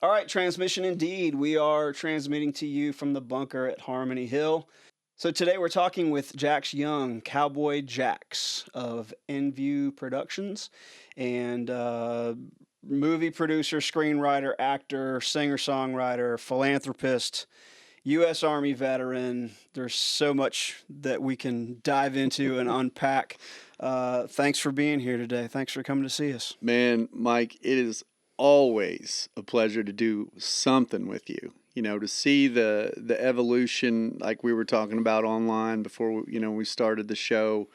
All right, transmission indeed. We are transmitting to you from the bunker at Harmony Hill. So today we're talking with Jax Young, Cowboy Jax of N.VUE Productions, and movie producer, screenwriter, actor, singer-songwriter, philanthropist, U.S. Army veteran. There's so much that we can dive into and unpack. Thanks for being here today. Thanks for coming to see us. Man, Mike, it is always a pleasure to do something with you. You know, to see the evolution, like we were talking about online before, we started the show,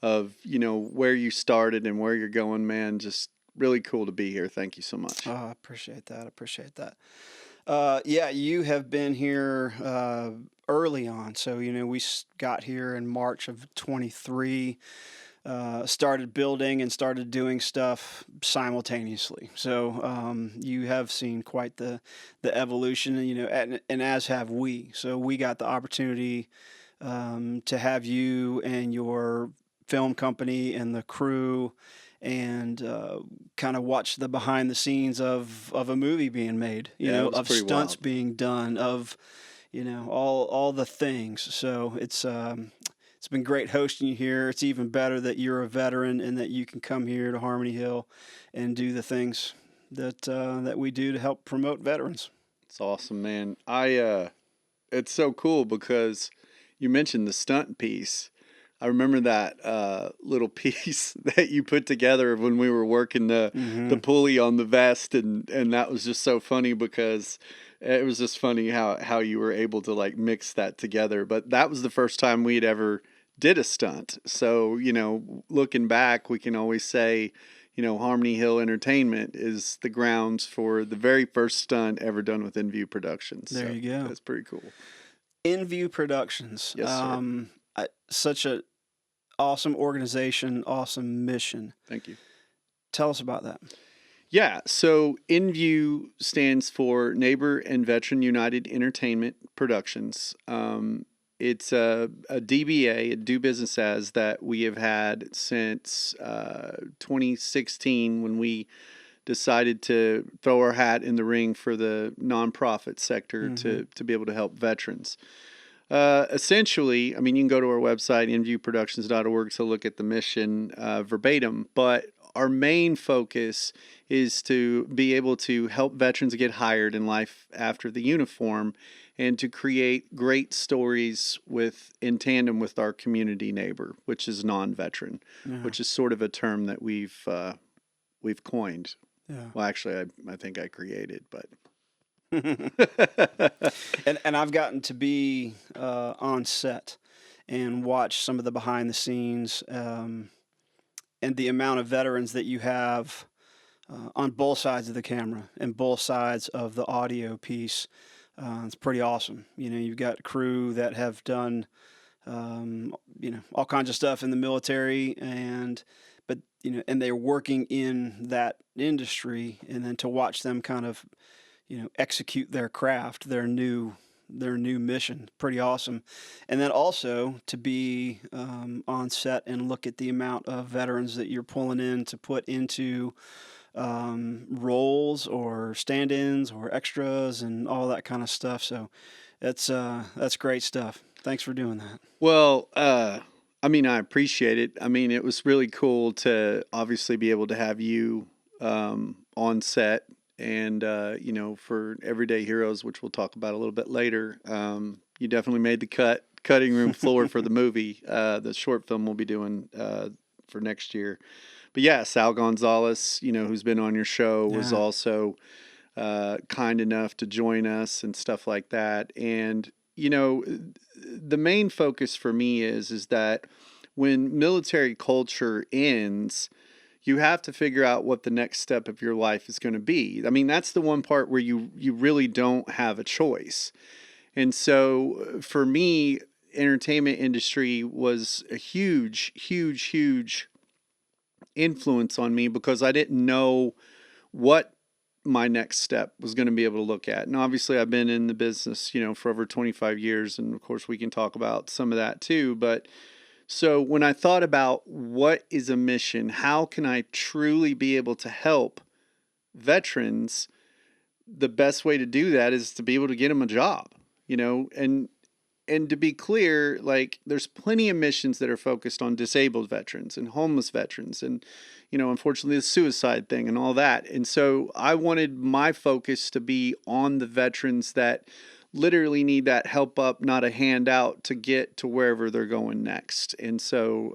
of, where you started and where you're going, man. Just really cool to be here. Thank you so much. Oh, I appreciate that. I appreciate that. Yeah, you have been here early on. So, we got here in March of 23, started building and started doing stuff simultaneously. So, you have seen quite the evolution, and as have we. So, we got the opportunity to have you and your film company and the crew and kind of watch the behind the scenes of a movie being made, Yeah, it was of pretty stunts wild. being done, of all the things. So it's been great hosting you here. It's even better that you're a veteran and that you can come here to Harmony Hill and do the things that we do to help promote veterans. It's awesome, man. It's so cool because you mentioned the stunt piece. I remember that little piece that you put together when we were working the pulley on the vest, and that was just so funny because it was just funny how you were able to like mix that together. But that was the first time we'd ever did a stunt. So, looking back, we can always say, Harmony Hill Entertainment is the grounds for the very first stunt ever done with N.VUE Productions. There So you go. that's pretty cool. InView Productions. Yes, sir. Such a awesome organization, awesome mission. Thank you. Tell us about that. Yeah, so InView stands for Neighbor and Veteran United Entertainment Productions. It's a DBA, a do business as, that we have had since 2016, when we decided to throw our hat in the ring for the nonprofit sector to be able to help veterans. Essentially, I mean, you can go to our website, nvueproductions.org, to look at the mission verbatim, but our main focus is to be able to help veterans get hired in life after the uniform, and to create great stories in tandem with our community neighbor, which is non-veteran, which is sort of a term that we've coined. Yeah. Well, actually, I think I created, but. and I've gotten to be on set and watch some of the behind the scenes, and the amount of veterans that you have on both sides of the camera and both sides of the audio piece. It's pretty awesome. You've got crew that have done all kinds of stuff in the military, and they're working in that industry, and then to watch them kind of execute their craft, their new mission. Pretty awesome. And then also to be on set and look at the amount of veterans that you're pulling in to put into roles or stand-ins or extras and all that kind of stuff. So that's great stuff. Thanks for doing that. Well, I mean, I appreciate it. I mean, it was really cool to obviously be able to have you on set. And, for Everyday Heroes, which we'll talk about a little bit later, you definitely made the cutting room floor for the movie. The short film we'll be doing for next year. But yeah, Sal Gonzalez, who's been on your show, was also kind enough to join us and stuff like that. And, the main focus for me is that when military culture ends, you have to figure out what the next step of your life is going to be. I mean, that's the one part where you really don't have a choice. And so for me, entertainment industry was a huge, huge, huge influence on me, because I didn't know what my next step was going to be able to look at. And obviously I've been in the business, for over 25 years. And of course we can talk about some of that too. But so when I thought about what is a mission, how can I truly be able to help veterans, the best way to do that is to be able to get them a job, and to be clear, like there's plenty of missions that are focused on disabled veterans and homeless veterans and, unfortunately the suicide thing and all that. And so I wanted my focus to be on the veterans that literally need that help up, not a handout to get to wherever they're going next. And so,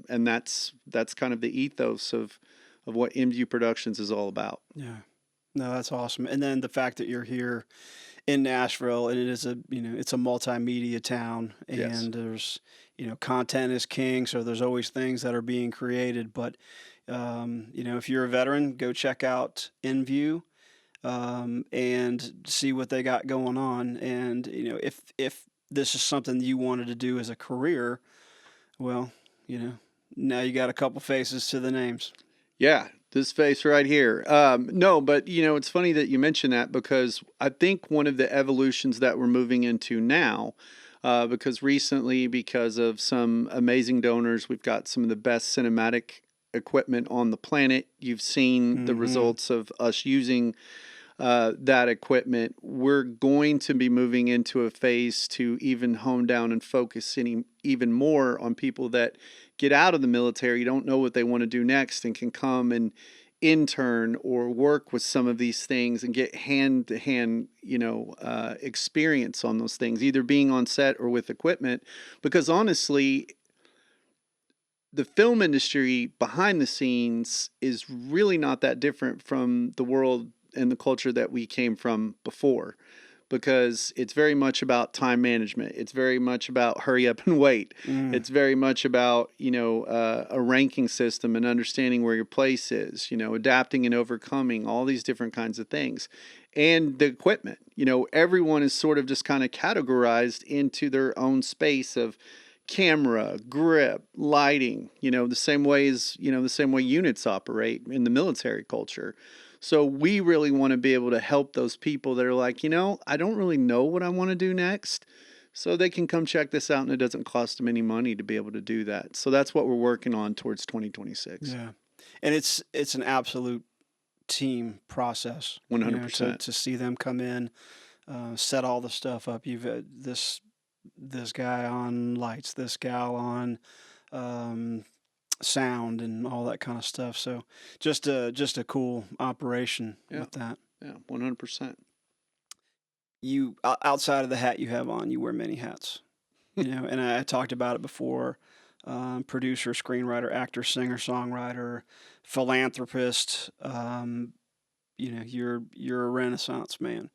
and that's kind of the ethos of what N.VUE Productions is all about. Yeah. No, that's awesome. And then the fact that you're here in Nashville, and it is it's a multimedia town, and Yes. there's, content is king, so there's always things that are being created. But, if you're a veteran, go check out Enview, and see what they got going on. And, if this is something you wanted to do as a career, well, now you got a couple faces to the names. Yeah, this face right here. No, but it's funny that you mention that, because I think one of the evolutions that we're moving into now, because recently, because of some amazing donors, we've got some of the best cinematic equipment on the planet. You've seen the results of us using that equipment. We're going to be moving into a phase to even hone down and focus even more on people that get out of the military, don't know what they want to do next, and can come and intern or work with some of these things and get hand-to-hand, experience on those things, either being on set or with equipment. Because honestly, the film industry behind the scenes is really not that different from the world and the culture that we came from before, because it's very much about time management. It's very much about hurry up and wait. It's very much about, a ranking system and understanding where your place is, adapting and overcoming all these different kinds of things. And the equipment, everyone is sort of just kind of categorized into their own space of camera, grip, lighting, the same way units operate in the military culture. So we really want to be able to help those people that are like, I don't really know what I want to do next. So they can come check this out, and it doesn't cost them any money to be able to do that. So that's what we're working on towards 2026. Yeah. And it's an absolute team process. 100%. To see them come in, set all the stuff up. You've this guy on lights, this gal on sound, and all that kind of stuff. So just a cool operation with that. Yeah, 100%. You outside of the hat you have on, you wear many hats. And I talked about it before. Producer, screenwriter, actor, singer, songwriter, philanthropist. You're a Renaissance man.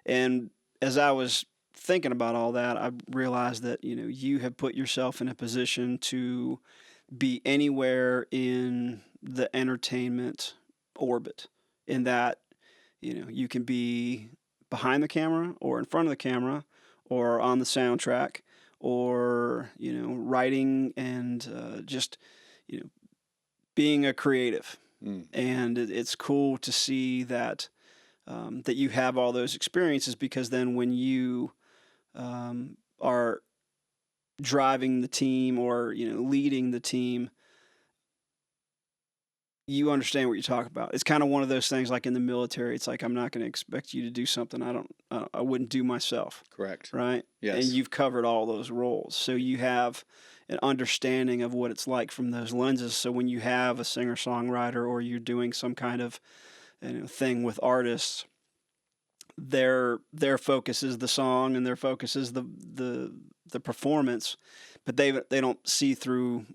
And as I was thinking about all that, I realized that you have put yourself in a position to be anywhere in the entertainment orbit, in that you can be behind the camera or in front of the camera or on the soundtrack, or writing, and just being a creative. And it's cool to see that that you have all those experiences, because then when you are driving the team, or leading the team, you understand what you're talking about. It's kind of one of those things, like in the military. It's like, I'm not going to expect you to do something I wouldn't do myself. Correct. Right? Yes. And you've covered all those roles, so you have an understanding of what it's like from those lenses. So when you have a singer-songwriter, or you're doing some kind of thing with artists, their focus is the song, and their focus is the performance, but they don't see through,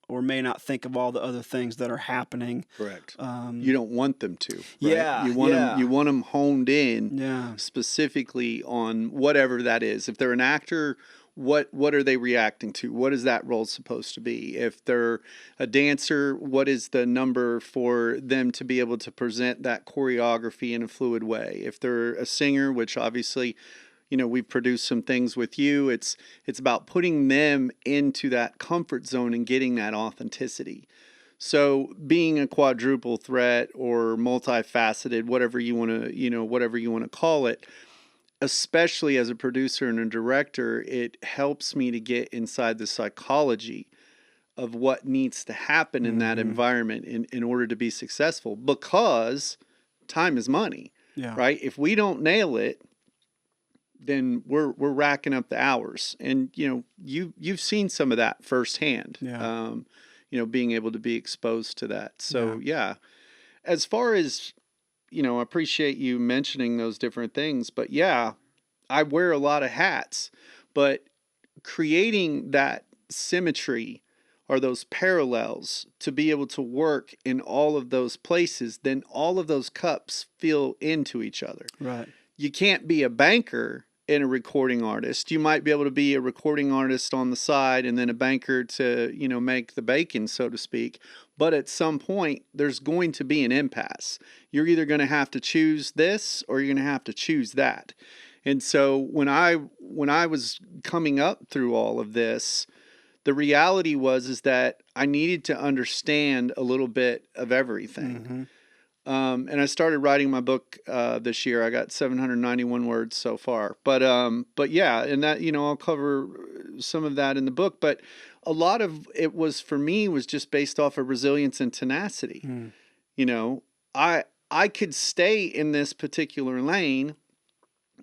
or may not think of all the other things that are happening. Correct. You don't want them to. Right? Yeah. You want them honed in. Yeah. Specifically on whatever that is. If they're an actor, what are they reacting to? What is that role supposed to be? If they're a dancer, what is the number for them to be able to present that choreography in a fluid way? If they're a singer, which obviously, we've produced some things with you, it's about putting them into that comfort zone and getting that authenticity. So being a quadruple threat or multifaceted, whatever you want to call it, especially as a producer and a director, it helps me to get inside the psychology of what needs to happen in that environment in order to be successful, because time is money. Yeah. right? If we don't nail it, then we're racking up the hours. And you've seen some of that firsthand. Yeah. Being able to be exposed to that. So Yeah. as far as I appreciate you mentioning those different things, but yeah, I wear a lot of hats, but creating that symmetry or those parallels to be able to work in all of those places, then all of those cups fill into each other. Right. You can't be a banker and a recording artist. You might be able to be a recording artist on the side and then a banker to, make the bacon, so to speak. But at some point, there's going to be an impasse. You're either going to have to choose this or you're going to have to choose that. And so when I was coming up through all of this, the reality is that I needed to understand a little bit of everything. Mm-hmm. And I started writing my book this year. I got 791 words so far. But yeah, and that I'll cover some of that in the book. But a lot of it was for me was just based off of resilience and tenacity. Mm. I could stay in this particular lane,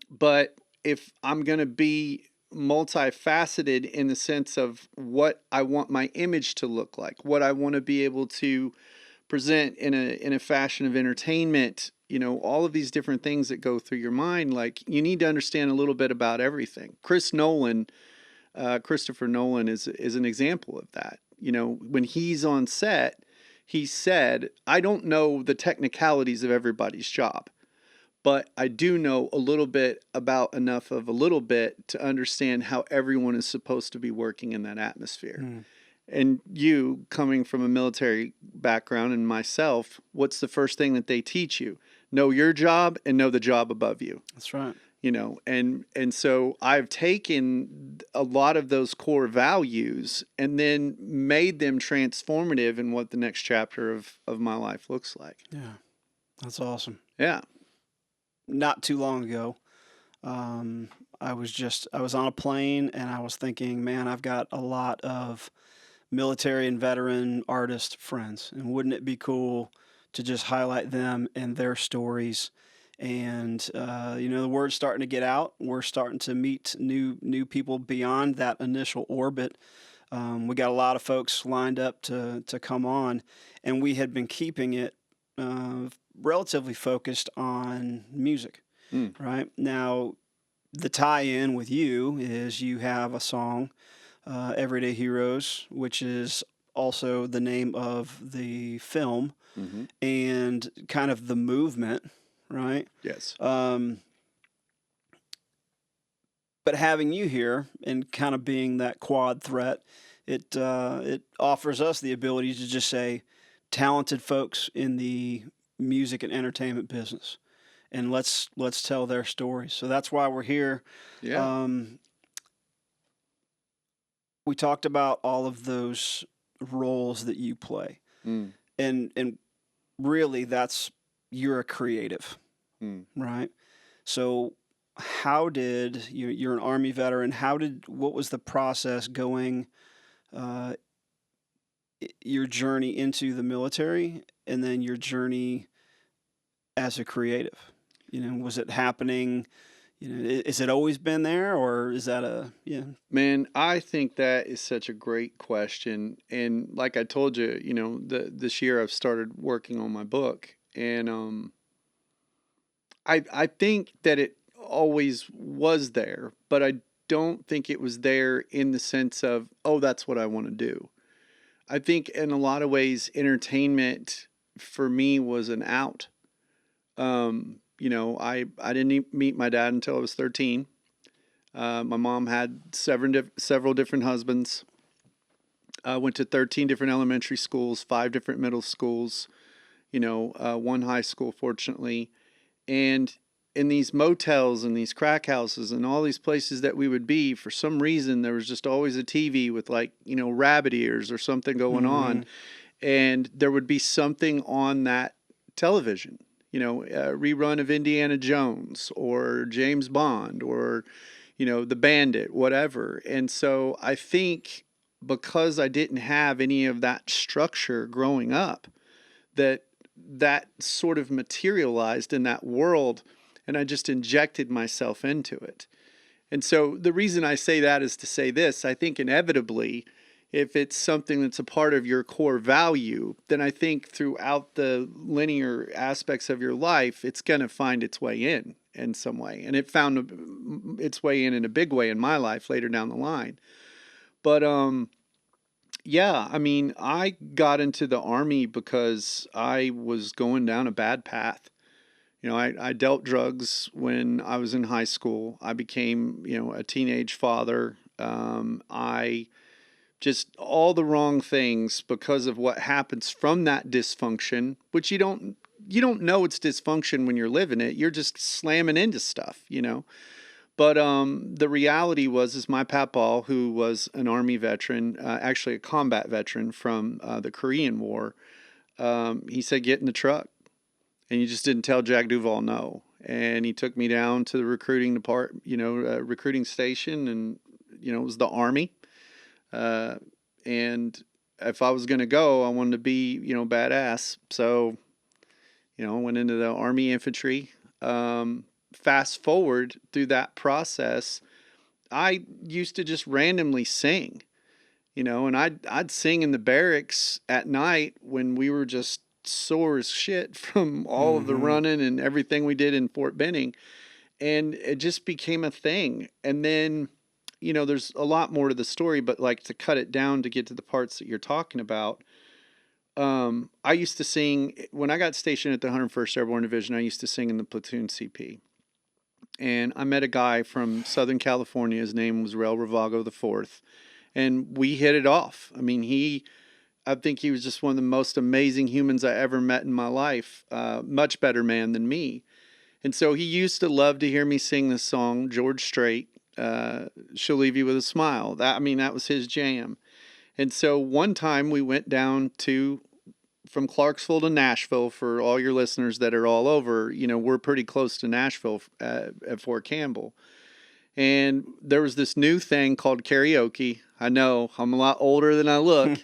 but if I'm going to be multifaceted in the sense of what I want my image to look like, what I want to be able to present in a fashion of entertainment, all of these different things that go through your mind, like you need to understand a little bit about everything. Christopher Nolan is an example of that. When he's on set, he said, I don't know the technicalities of everybody's job, but I do know a little bit about enough of a little bit to understand how everyone is supposed to be working in that atmosphere. Mm. And you, coming from a military background, and myself, what's the first thing that they teach you? Know your job and know the job above you. That's right. And so I've taken a lot of those core values and then made them transformative in what the next chapter of my life looks like. Yeah. That's awesome. Yeah. Not too long ago, I was on a plane and I was thinking, man, I've got a lot of military and veteran artist friends, and wouldn't it be cool to just highlight them and their stories? And the word's starting to get out. We're starting to meet new people beyond that initial orbit. We got a lot of folks lined up to come on, and we had been keeping it relatively focused on music. Right now, the tie-in with you is you have a song, Everyday Heroes, which is also the name of the film Mm-hmm. and kind of the movement, right? Yes. But having you here and kind of being that quad threat, it offers us the ability to just say talented folks in the music and entertainment business, and let's tell their stories. So that's why we're here. Yeah. We talked about all of those roles that you play, Mm. and really you're a creative, right? So how did you're an Army veteran? What was the process going? Your journey into the military, and then your journey as a creative. Was it happening? Is it always been there, or is that Man, I think that is such a great question. And like I told you, this year I've started working on my book, and I think that it always was there, but I don't think it was there in the sense of, oh, that's what I want to do. I think in a lot of ways, entertainment for me was an out. I didn't meet my dad until I was 13. My mom had several different husbands. Went to 13 different elementary schools, 5 different middle schools, one high school, fortunately. And in these motels and these crack houses and all these places that we would be, for some reason, there was just always a TV with rabbit ears or something going on. And there would be something on that television, a rerun of Indiana Jones or James Bond or, The Bandit, whatever. And so I think because I didn't have any of that structure growing up, that that sort of materialized in that world, and I just injected myself into it. And so the reason I say that is to say this: I think inevitably, if it's something that's a part of your core value, then I think throughout the linear aspects of your life, it's going to find its way in some way. And it found its way in a big way in my life later down the line. But yeah, I mean, I got into the Army because I was going down a bad path. You know, I dealt drugs when I was in high school. I became, you know, a teenage father. I just all the wrong things because of what happens from that dysfunction, which you don't know it's dysfunction when you're living it. You're just slamming into stuff, you know. But the reality is my papaw, who was an Army veteran, actually a combat veteran from the Korean War, he said, "Get in the truck." And you just didn't tell Jack Duvall no. And he took me down to the recruiting recruiting station, and it was the Army. And if I was going to go, I wanted to be badass. So I went into the Army infantry. Fast forward through that process, I used to just randomly sing, and I'd sing in the barracks at night when we were just sore as shit from all of the running and everything we did in Fort Benning. And it just became a thing. And then, there's a lot more to the story, but like to cut it down to get to the parts that you're talking about. I used to sing when I got stationed at the 101st Airborne Division. I used to sing in the platoon CP. And I met a guy from Southern California. His name was Rel Ravago IV. And we hit it off. I mean, I think he was just one of the most amazing humans I ever met in my life. Much better man than me. And so he used to love to hear me sing this song, George Strait, She'll Leave You With a Smile. That was his jam. And so one time we went down from Clarksville to Nashville. For all your listeners that are all over, we're pretty close to Nashville at Fort Campbell. And there was this new thing called karaoke. I know I'm a lot older than I look.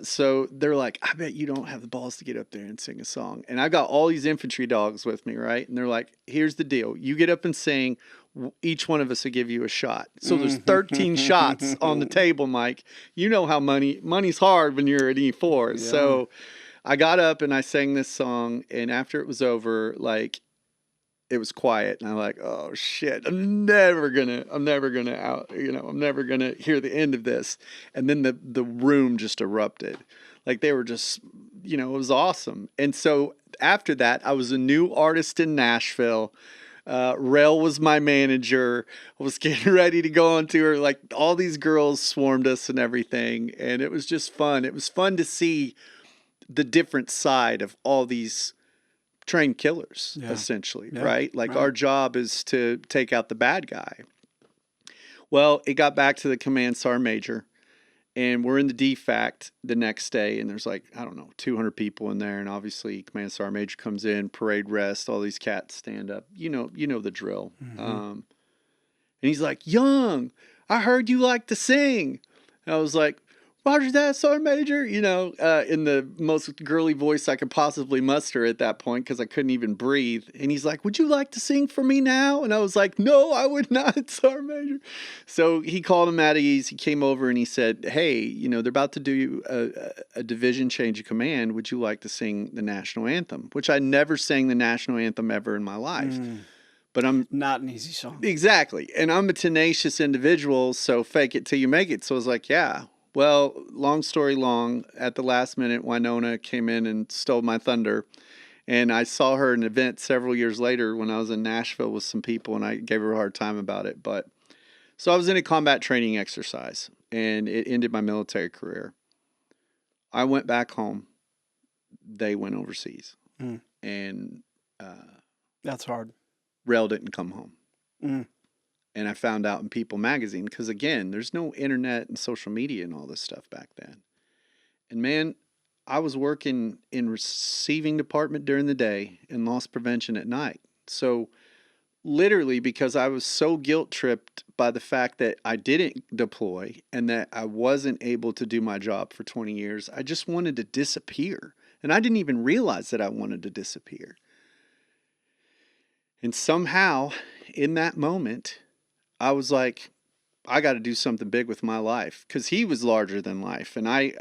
So they're like, "I bet you don't have the balls to get up there and sing a song." And I got all these infantry dogs with me, right? And they're like, "Here's the deal. You get up and sing. Each one of us will give you a shot." So there's 13 shots on the table, Mike. You know how money's hard when you're at E4. Yeah. So I got up and I sang this song. And after it was over, like, it was quiet, and I'm like, "Oh shit, I'm never gonna hear the end of this." And then the room just erupted. Like they were just, it was awesome. And so after that, I was a new artist in Nashville. Rel was my manager. I was getting ready to go on tour. Like all these girls swarmed us and everything. And it was just fun. It was fun to see the different side of all these trained killers, essentially, right? Like our job is to take out the bad guy. Well, it got back to the command sergeant major, and we're in the DFAC the next day, and there's like, I don't know, 200 people in there, and obviously command sergeant major comes in, parade rest, all these cats stand up. You know the drill. And he's like, "Young, I heard you like to sing." And I was like, "Roger that, Sergeant Major," in the most girly voice I could possibly muster at that point because I couldn't even breathe. And he's like, "Would you like to sing for me now?" And I was like, "No, I would not, Sergeant Major." So he called him at ease. He came over and he said, "Hey, they're about to do a division change of command. Would you like to sing the national anthem?" Which I never sang the national anthem ever in my life. But I'm not an easy song. Exactly. And I'm a tenacious individual, so fake it till you make it. So I was like, yeah. Well, long story long, at the last minute, Winona came in and stole my thunder. And I saw her at an event several years later when I was in Nashville with some people, and I gave her a hard time about it. But so I was in a combat training exercise, and it ended my military career. I went back home. They went overseas. And that's hard. Rel didn't come home. And I found out in People magazine, because again, there's no internet and social media and all this stuff back then. And man, I was working in receiving department during the day and loss prevention at night. So literally, because I was so guilt tripped by the fact that I didn't deploy and that I wasn't able to do my job for 20 years, I just wanted to disappear And I didn't even realize that I wanted to disappear. And somehow, in that moment, I was like, I got to do something big with my life, because he was larger than life, and I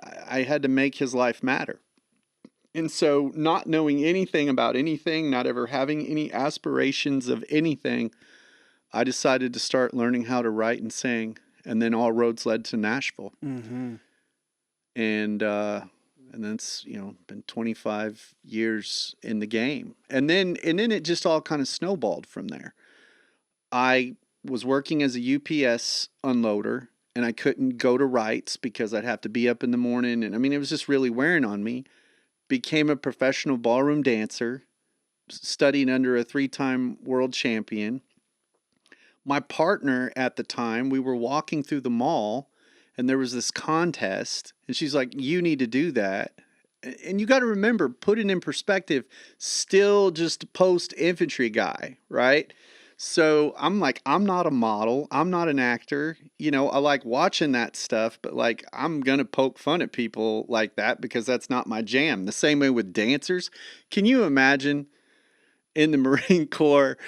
had to make his life matter. And so, not knowing anything about anything, not ever having any aspirations of anything, I decided to start learning how to write and sing. And then all roads led to Nashville. Mm-hmm. And then it's, been 25 years in the game. And then it just all kind of snowballed from there. I was working as a UPS unloader, and I couldn't go to Wrights because I'd have to be up in the morning. And I mean, it was just really wearing on me. Became a professional ballroom dancer, studying under a 3-time world champion. My partner at the time, we were walking through the mall, and there was this contest, and she's like, you need to do that. And you got to remember, put it in perspective, still just a post-infantry guy, right? So I'm like, I'm not a model. I'm not an actor. I like watching that stuff, but like, I'm going to poke fun at people like that because that's not my jam. The same way with dancers. Can you imagine in the Marine Corps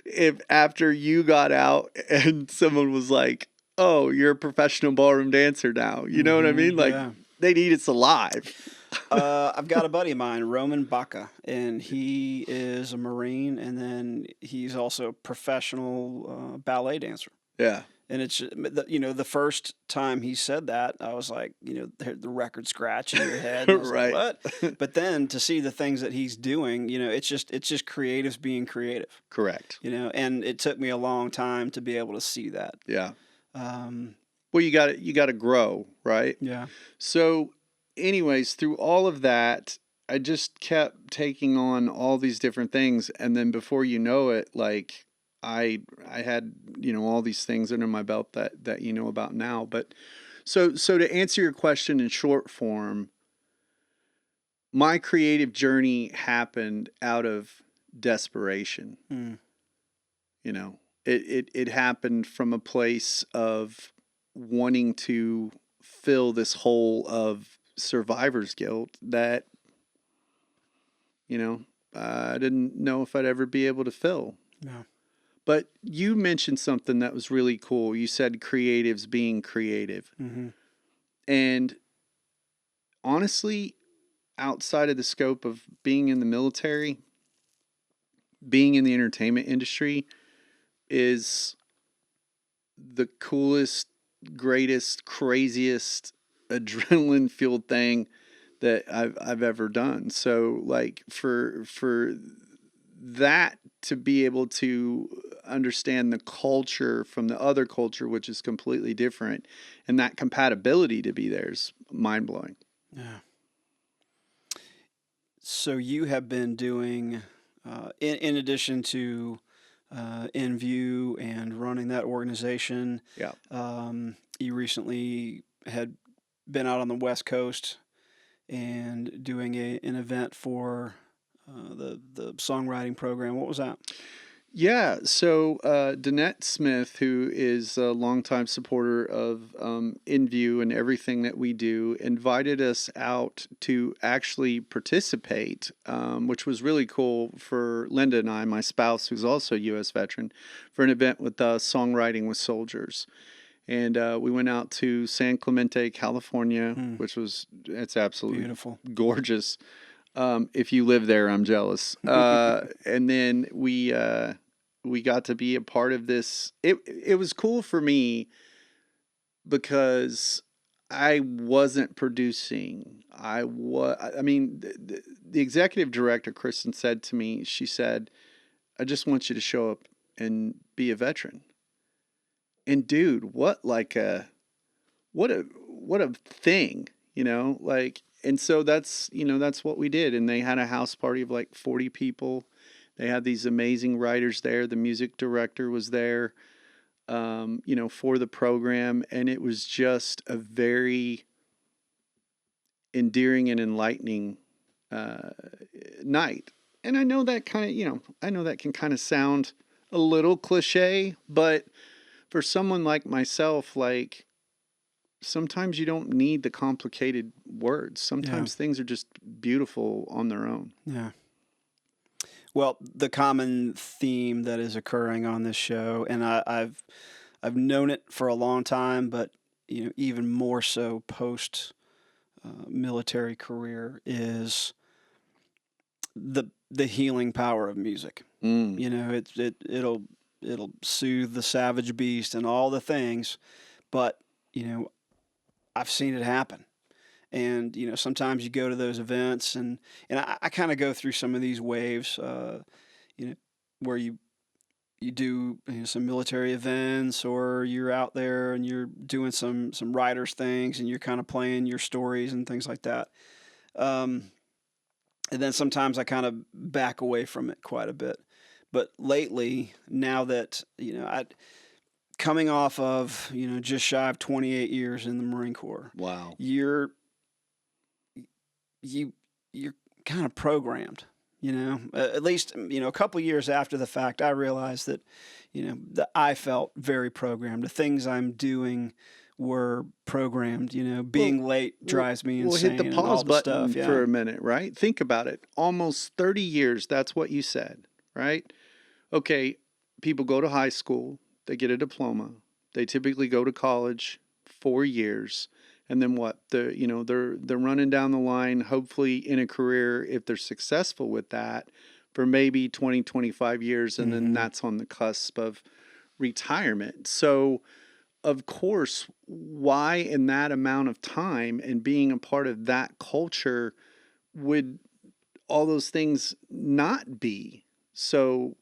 if after you got out and someone was like, oh, you're a professional ballroom dancer now? You know what I mean? Like, Yeah. they'd eat us alive. I've got a buddy of mine, Roman Baca, and he is a Marine, and then he's also a professional ballet dancer. Yeah. And it's, the first time he said that, I was like, the record scratch in your head. And I was Right. like, what? But then to see the things that he's doing, it's just creatives being creative. Correct. And it took me a long time to be able to see that. Yeah. Well, you got to grow, right? Yeah. So anyways, through all of that, I just kept taking on all these different things. And then before you know it, like I had, all these things under my belt that you know about now. But so to answer your question in short form, my creative journey happened out of desperation. Mm. It happened from a place of wanting to fill this hole of survivor's guilt that, I didn't know if I'd ever be able to fill. Yeah. But you mentioned something that was really cool. You said creatives being creative. Mm-hmm. And honestly, outside of the scope of being in the military, being in the entertainment industry is the coolest, greatest, craziest, adrenaline-fueled thing that I've ever done. So like for that to be able to understand the culture from the other culture, which is completely different, and that compatibility to be there is mind-blowing. Yeah. So you have been doing, in addition to Enview and running that organization, Yeah. you recently had been out on the West Coast and doing an event for the songwriting program. What was that? Yeah, so Danette Smith, who is a longtime supporter of InView and everything that we do, invited us out to actually participate, which was really cool for Linda and I, my spouse, who's also a U.S. veteran, for an event with Songwriting with Soldiers. And we went out to San Clemente, California, which it's absolutely Beautiful. gorgeous. If you live there, I'm jealous. And then we got to be a part of this. It was cool for me because I wasn't producing. I mean, the executive director, Kristen, said to me, she said, I just want you to show up and be a veteran. And dude, what a thing, like, and so that's what we did. And they had a house party of like 40 people. They had these amazing writers there. The music director was there, for the program. And it was just a very endearing and enlightening night. And I know that can kind of sound a little cliche, but for someone like myself, like sometimes you don't need the complicated words. Sometimes things are just beautiful on their own. Yeah. Well, the common theme that is occurring on this show, and I've known it for a long time, but even more so post military career, is the healing power of music. It'll soothe the savage beast and all the things, but I've seen it happen. And sometimes you go to those events, and I kind of go through some of these waves, where you do some military events, or you're out there and you're doing some writers things, and you're kind of playing your stories and things like that. And then sometimes I kind of back away from it quite a bit. But lately, now that I coming off of just shy of 28 years in the Marine Corps, Wow. you're kind of programmed. At least a couple years after the fact, I realized that that I felt very programmed. The things I'm doing were programmed. Being late drives me insane. Hit the and all pause the button stuff. for a minute, right? Think about it. Almost 30 years, that's what you said, right? Okay, people go to high school, they get a diploma, they typically go to college 4 years, and then what? They're running down the line, hopefully in a career, if they're successful with that, for maybe 20, 25 years, and then that's on the cusp of retirement. So, of course, why in that amount of time and being a part of that culture would all those things not be so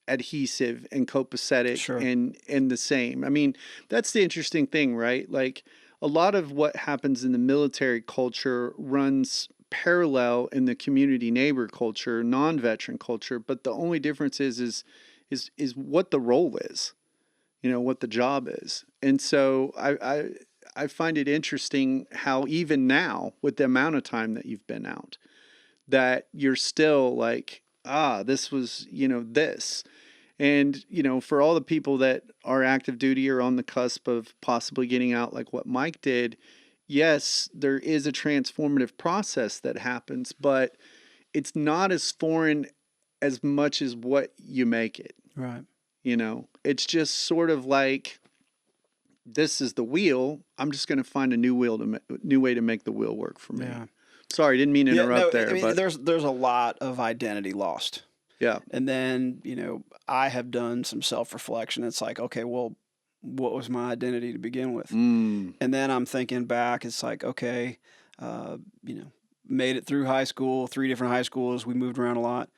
adhesive and copacetic Sure. and the same? I mean, that's the interesting thing, right? Like, a lot of what happens in the military culture runs parallel in the community neighbor culture, non-veteran culture, but the only difference is what the role is, what the job is. And so I find it interesting how even now, with the amount of time that you've been out, that you're still like, this was, this. And, for all the people that are active duty or on the cusp of possibly getting out, like what Mike did, yes, there is a transformative process that happens, but it's not as foreign as much as what you make it. Right. It's just sort of like, this is the wheel. I'm just going to find a new way to make the wheel work for me. Yeah. Sorry, didn't mean to interrupt there. I mean, but there's a lot of identity lost. Yeah. And then, I have done some self-reflection. It's like, okay, well, what was my identity to begin with? And then I'm thinking back, it's like, okay, made it through high school, 3 different high schools. We moved around a lot.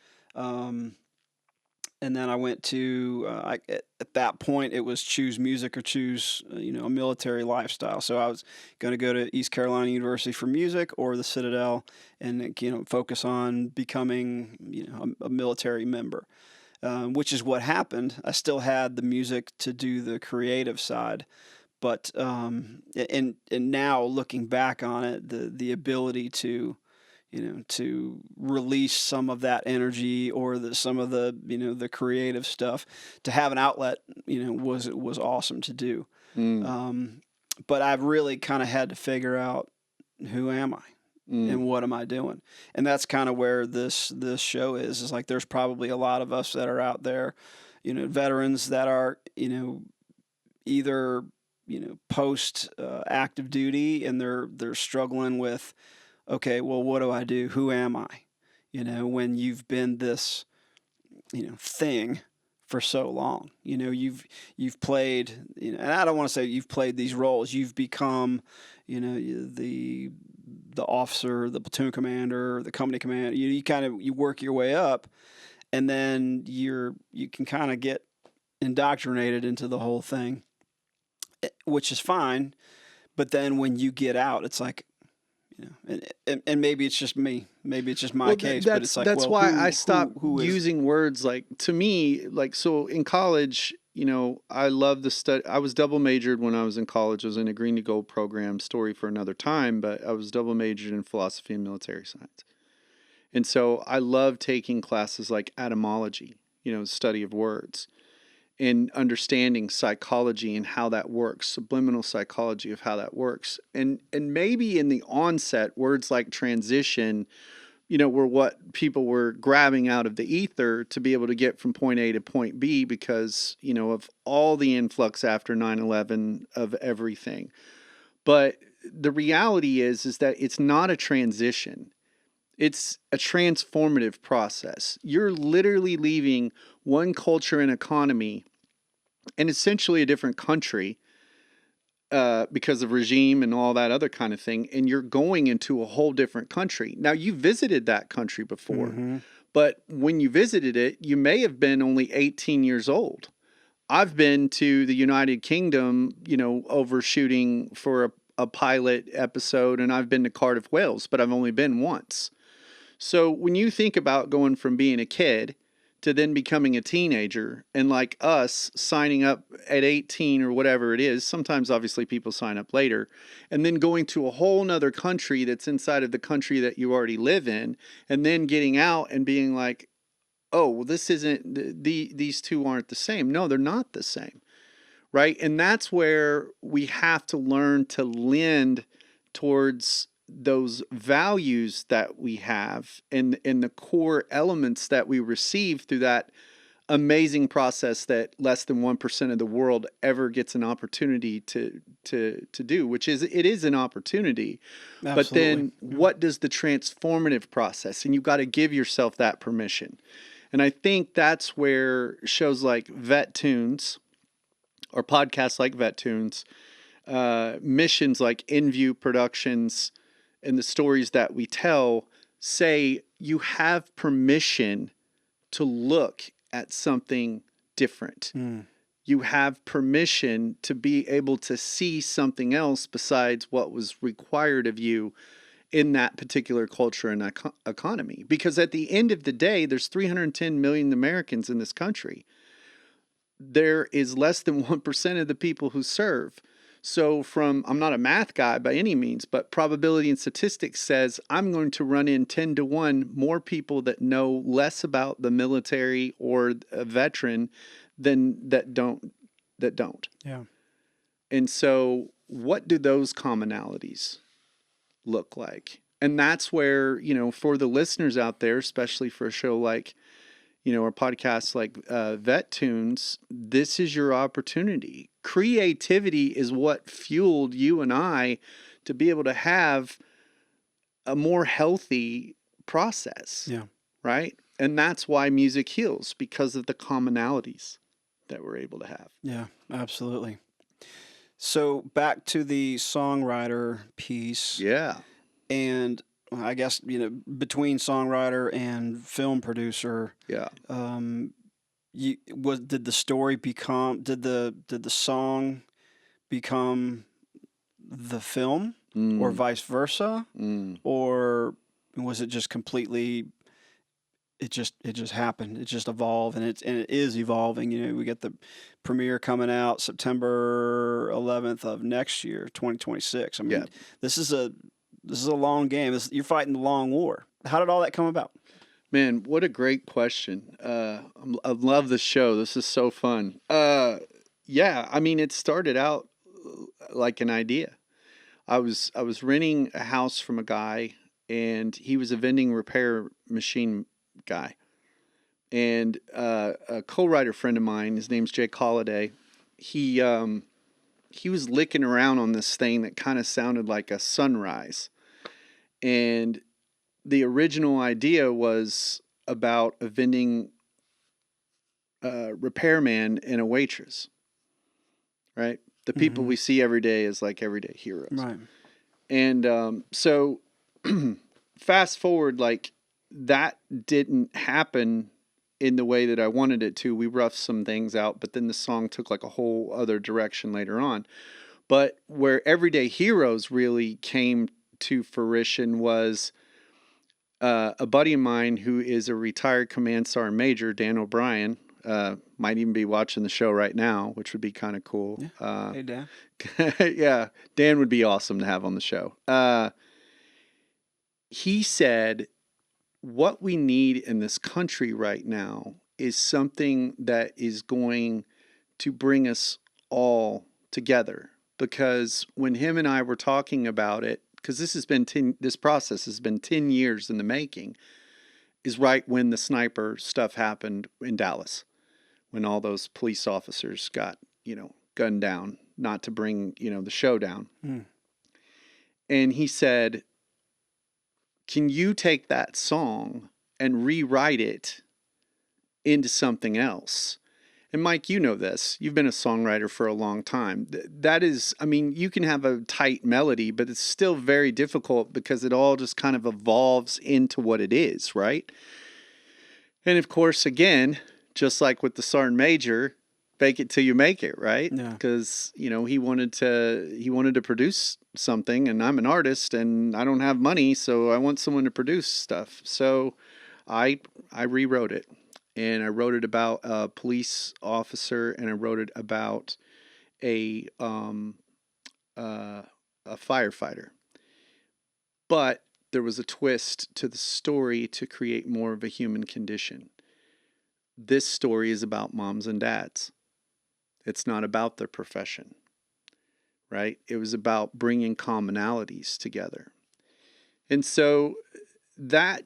And then I went to, at that point, it was choose music or choose, a military lifestyle. So I was going to go to East Carolina University for music, or the Citadel, and, focus on becoming, a military member, which is what happened. I still had the music to do the creative side. But, and now looking back on it, the ability to, to release some of that energy, or some of the, the creative stuff, to have an outlet, was awesome to do. But I've really kind of had to figure out, who am I and what am I doing? And that's kind of where this show is like, there's probably a lot of us that are out there, veterans that are, either, post active duty, and they're struggling with, okay, well, what do I do? Who am I? When you've been this, thing for so long, you've played, and I don't want to say you've played these roles. You've become, the officer, the platoon commander, the company commander. You work your way up, and then you can kind of get indoctrinated into the whole thing, which is fine. But then when you get out, it's like, and maybe it's just me. Maybe it's just my case. But it's like, that's well, why who, I stopped who is, using words like, to me, like, so in college, I love the study. I was double majored when I was in college. I was in a green to gold program, story for another time, but I was double majored in philosophy and military science. And so I love taking classes like etymology, study of words. and understanding psychology and how that works, subliminal psychology of how that works. And maybe in the onset, words like transition, were what people were grabbing out of the ether to be able to get from point A to point B because, of all the influx after 9/11 of everything. But the reality is that it's not a transition. It's a transformative process. You're literally leaving one culture and economy and essentially a different country because of regime and all that other kind of thing, and you're going into a whole different country. Now, you visited that country before, but when you visited it, you may have been only 18 years old. I've been to the United Kingdom, overshooting for a pilot episode, and I've been to Cardiff, Wales, but I've only been once. So when you think about going from being a kid to then becoming a teenager, and like us signing up at 18 or whatever it is, sometimes obviously people sign up later, and then going to a whole nother country that's inside of the country that you already live in, and then getting out and being like, oh, well, this isn't, these two aren't the same. No, they're not the same, right? And that's where we have to learn to lend towards those values that we have and the core elements that we receive through that amazing process that less than 1% of the world ever gets an opportunity to do, which is, it is an opportunity. Absolutely. But then what does the transformative process? And you've got to give yourself that permission. And I think that's where shows like VetTunes or podcasts like VetTunes, missions like N.VUE Productions, and the stories that we tell say you have permission to look at something different. You have permission to be able to see something else besides what was required of you in that particular culture and economy. Because at the end of the day, there's 310 million Americans in this country. There is less than 1% of the people who serve. So I'm not a math guy by any means, but probability and statistics says I'm going to run in 10 to 1 more people that know less about the military or a veteran than that don't. Yeah. And so what do those commonalities look like? And that's where, for the listeners out there, especially for a show like, or podcasts like VetTunes, this is your opportunity. Creativity is what fueled you and I to be able to have a more healthy process. Yeah. Right? And that's why music heals, because of the commonalities that we're able to have. Yeah, absolutely. So back to the songwriter piece. Yeah. And I guess, between songwriter and film producer, Yeah. did the story become, did the song become the film or vice versa? Or was it just completely, it just happened. It just evolved, and it is evolving. We get the premiere coming out September 11th of next year, 2026. I mean, Yeah. this is a long game. You're fighting the long war. How did all that come about? Man, what a great question. I love the show. This is so fun. Yeah, I mean, it started out like an idea. I was renting a house from a guy, and he was a vending repair machine guy. And a co-writer friend of mine, his name's Jake Holiday, he was licking around on this thing that kind of sounded like a sunrise. And the original idea was about a vending repairman and a waitress, right? The people we see every day as like everyday heroes. Right. And so fast forward, like that didn't happen in the way that I wanted it to. We roughed some things out, but then the song took like a whole other direction later on. But where Everyday Heroes really came to fruition was a buddy of mine who is a retired Command Sergeant Major, Dan O'Brien, might even be watching the show right now, which would be kind of cool. Yeah. Hey, Dan. Yeah, Dan would be awesome to have on the show. He said, what we need in this country right now is something that is going to bring us all together. Because when him and I were talking about it, because this process has been 10 years in the making, is right when the sniper stuff happened in Dallas, when all those police officers got, gunned down, not to bring, the show down. Mm. And he said, can you take that song and rewrite it into something else? And Mike, you know this. You've been a songwriter for a long time. That is, I mean, you can have a tight melody, but it's still very difficult because it all just kind of evolves into what it is, right? And of course, again, just like with the Sergeant Major, fake it till you make it, right? Yeah. Because, he wanted to produce something, and I'm an artist and I don't have money, so I want someone to produce stuff. So I rewrote it. And I wrote it about a police officer, and I wrote it about a firefighter. But there was a twist to the story to create more of a human condition. This story is about moms and dads. It's not about their profession, right? It was about bringing commonalities together. And so that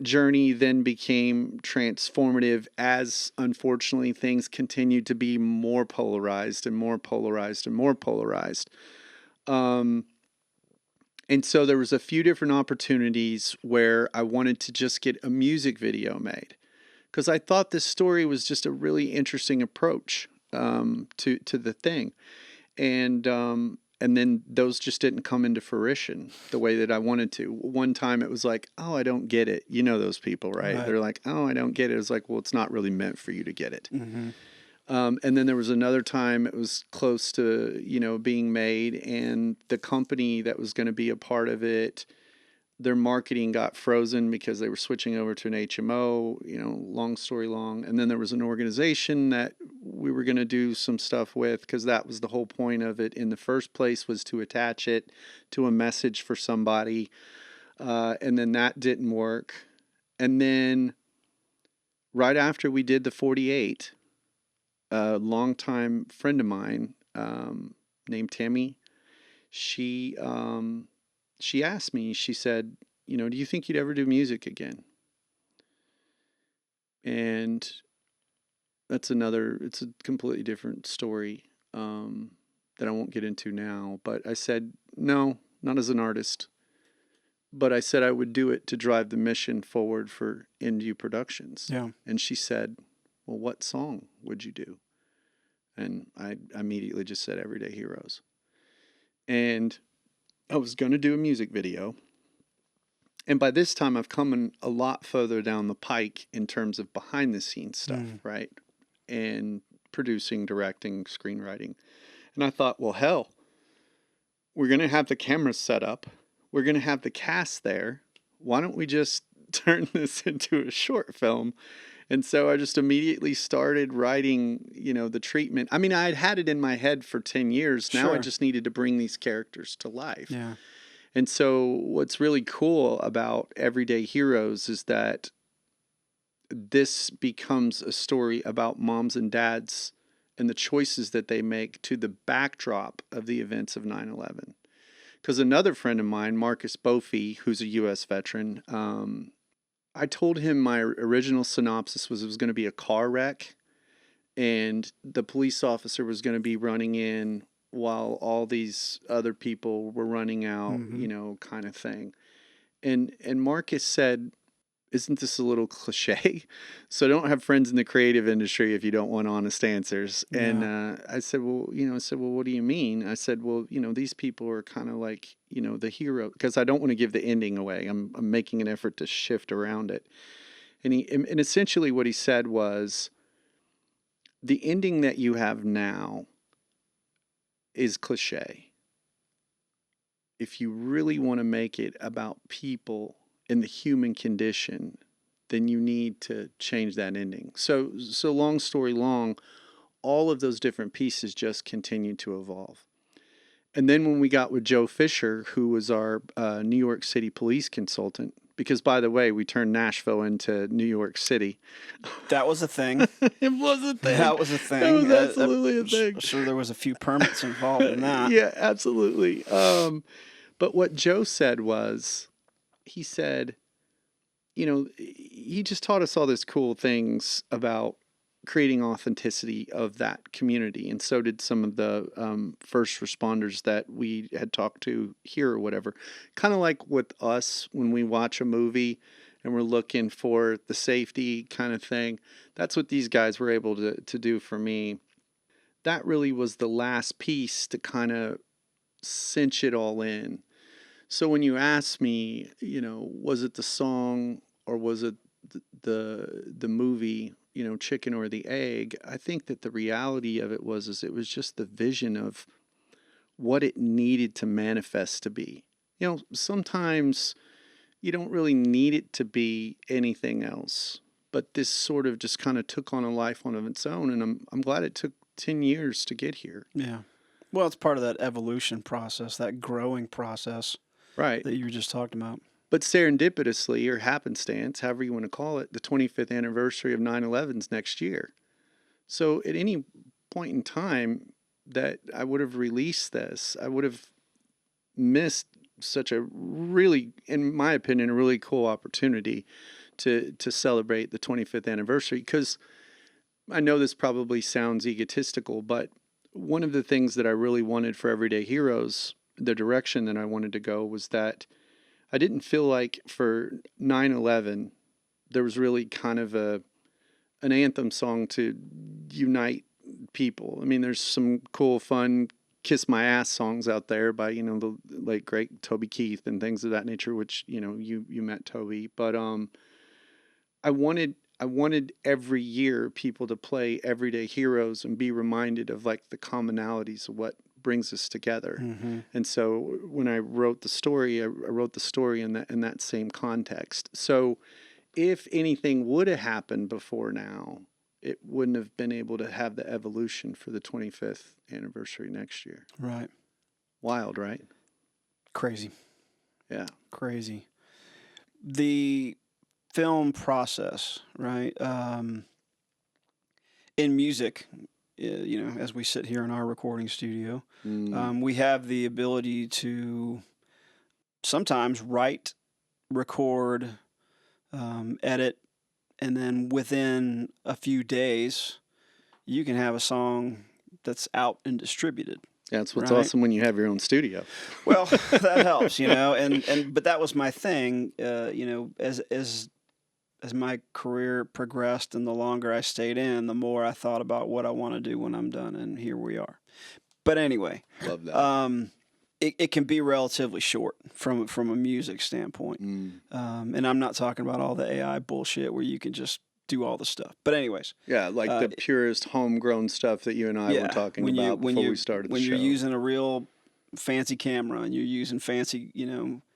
journey then became transformative as, unfortunately, things continued to be more polarized and more polarized and more polarized. And so there was a few different opportunities where I wanted to just get a music video made, because I thought this story was just a really interesting approach to the thing. And then those just didn't come into fruition the way that I wanted to. One time it was like, oh, I don't get it. You know those people, right? They're like, oh, I don't get it. It's like, well, it's not really meant for you to get it. Mm-hmm. And then there was another time it was close to, being made, and the company that was going to be a part of it, their marketing got frozen because they were switching over to an HMO, long story long. And then there was an organization that we were going to do some stuff with, because that was the whole point of it in the first place, was to attach it to a message for somebody. And then that didn't work. And then right after we did the 48, a longtime friend of mine named Tammy, she asked me, she said, do you think you'd ever do music again? And it's a completely different story that I won't get into now. But I said, no, not as an artist. But I said I would do it to drive the mission forward for N.VUE Productions. Yeah. And she said, well, what song would you do? And I immediately just said Everyday Heroes. And I was going to do a music video. And by this time, I've come a lot further down the pike in terms of behind the scenes stuff, right? And producing, directing, screenwriting. And I thought, well, hell, we're going to have the cameras set up. We're going to have the cast there. Why don't we just turn this into a short film? And so I just immediately started writing, the treatment. I mean, I had it in my head for 10 years. Now I just needed to bring these characters to life. Yeah. And so what's really cool about Everyday Heroes is that this becomes a story about moms and dads and the choices that they make to the backdrop of the events of 9/11. Because another friend of mine, Marcus Bofi, who's a U.S. veteran, I told him my original synopsis was it was going to be a car wreck, and the police officer was going to be running in while all these other people were running out, kind of thing. And Marcus said, isn't this a little cliche? So don't have friends in the creative industry if you don't want honest answers. Yeah. And I said, well, what do you mean? I said, well, these people are kind of like, the hero, because I don't want to give the ending away. I'm making an effort to shift around it. And essentially what he said was, the ending that you have now is cliche. If you really want to make it about people and the human condition, then you need to change that ending. So long story long, all of those different pieces just continued to evolve. And then when we got with Joe Fisher, who was our New York City police consultant, because, by the way, we turned Nashville into New York City. That was a thing. It was a thing. That was a That thing. was absolutely a thing. Sure, there was a few permits involved in that. Yeah, absolutely. But what Joe said was, he said, he just taught us all these cool things about creating authenticity of that community. And so did some of the first responders that we had talked to here or whatever. Kind of like with us when we watch a movie and we're looking for the safety kind of thing. That's what these guys were able to do for me. That really was the last piece to kind of cinch it all in. So when you ask me, was it the song or was it the movie, Chicken or the Egg? I think that the reality of it was it was just the vision of what it needed to manifest to be. Sometimes you don't really need it to be anything else, but this sort of just kind of took on a life on its own, and I'm glad it took 10 years to get here. Yeah. Well, it's part of that evolution process, that growing process. Right. That you were just talking about. But serendipitously, or happenstance, however you want to call it, the 25th anniversary of 9/11's next year. So at any point in time that I would have released this, I would have missed such a really, in my opinion, a really cool opportunity to celebrate the 25th anniversary. Because I know this probably sounds egotistical, but one of the things that I really wanted for Everyday Heroes, the direction that I wanted to go, was that I didn't feel like for 9/11 there was really kind of an anthem song to unite people. I mean, there's some cool, fun Kiss My Ass songs out there by, the late great Toby Keith and things of that nature, which, you met Toby. But I wanted every year people to play Everyday Heroes and be reminded of like the commonalities of what brings us together. Mm-hmm. And so when I wrote the story, I wrote the story in that same context. So if anything would have happened before now, it wouldn't have been able to have the evolution for the 25th anniversary next year. Right. Wild, right? Crazy. Yeah. Crazy. The film process, right? In music, as we sit here in our recording studio, we have the ability to sometimes write, record, edit, and then within a few days, you can have a song that's out and distributed. That's what's right? awesome when you have your own studio. Well, that helps, but that was my thing, as my career progressed and the longer I stayed in, the more I thought about what I want to do when I'm done, and here we are. But anyway, love that. It can be relatively short from a music standpoint, and I'm not talking about all the AI bullshit where you can just do all the stuff. But anyways, yeah, like the purest homegrown stuff that you and I were talking about before we started the show. When you're using a real fancy camera and you're using fancy,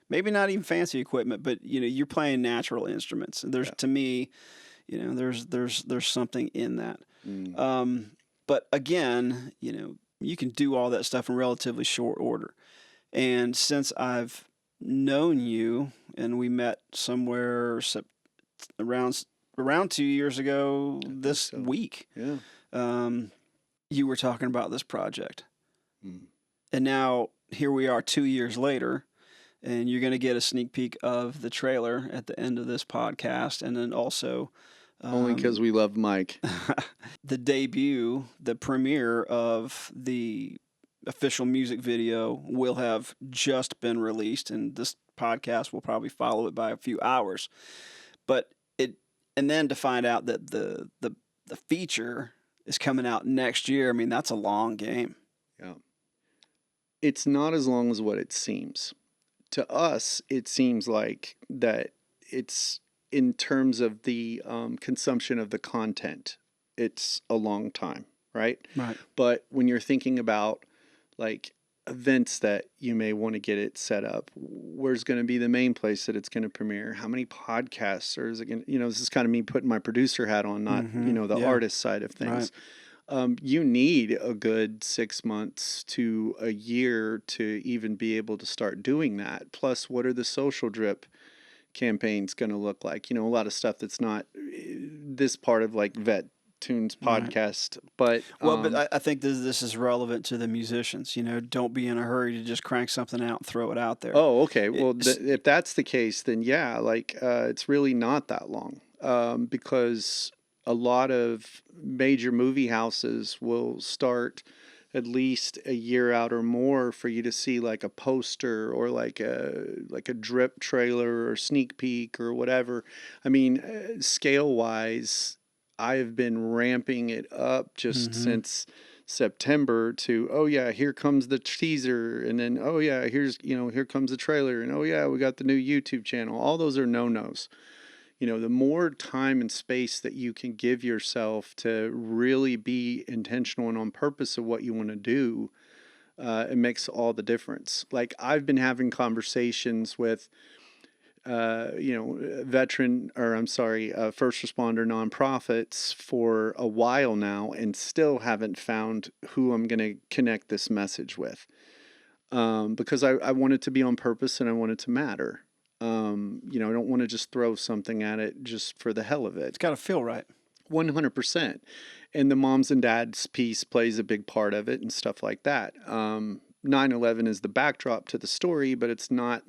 maybe not even fancy equipment, but you're playing natural instruments. And there's to me, there's something in that. But again, you can do all that stuff in relatively short order. And since I've known you, and we met somewhere around 2 years ago this week, you were talking about this project. And now here we are 2 years later. And you're going to get a sneak peek of the trailer at the end of this podcast. And then also... only because we love Mike. The debut, the premiere of the official music video will have just been released. And this podcast will probably follow it by a few hours. And then to find out that the feature is coming out next year, I mean, that's a long game. Yeah. It's not as long as what it seems. To us, it seems like that it's, in terms of the consumption of the content, it's a long time, right? Right. But when you're thinking about like events that you may want to get it set up, where's going to be the main place that it's going to premiere? How many podcasts? Or is it going to, this is kind of me putting my producer hat on, not, the artist side of things. Right. You need a good 6 months to a year to even be able to start doing that. Plus, what are the social drip campaign's going to look like. A lot of stuff that's not this part of like VetTunes podcast, but well, but I think this is relevant to the musicians. Don't be in a hurry to just crank something out and throw it out there. Oh, okay. Well, if that's the case, then yeah, like it's really not that long, because a lot of major movie houses will start at least a year out or more for you to see like a poster or like a drip trailer or sneak peek or whatever. I mean, scale wise, I have been ramping it up just since September to, oh yeah, here comes the teaser, and then oh yeah, here comes the trailer, and oh yeah, we got the new YouTube channel. All those are no-nos. The more time and space that you can give yourself to really be intentional and on purpose of what you want to do, it makes all the difference. Like I've been having conversations with, first responder nonprofits for a while now, and still haven't found who I'm going to connect this message with, because I want it to be on purpose and I want it to matter. I don't want to just throw something at it just for the hell of it. It's got to feel right. 100%. And the moms and dads piece plays a big part of it and stuff like that. 9/11 is the backdrop to the story, but it's not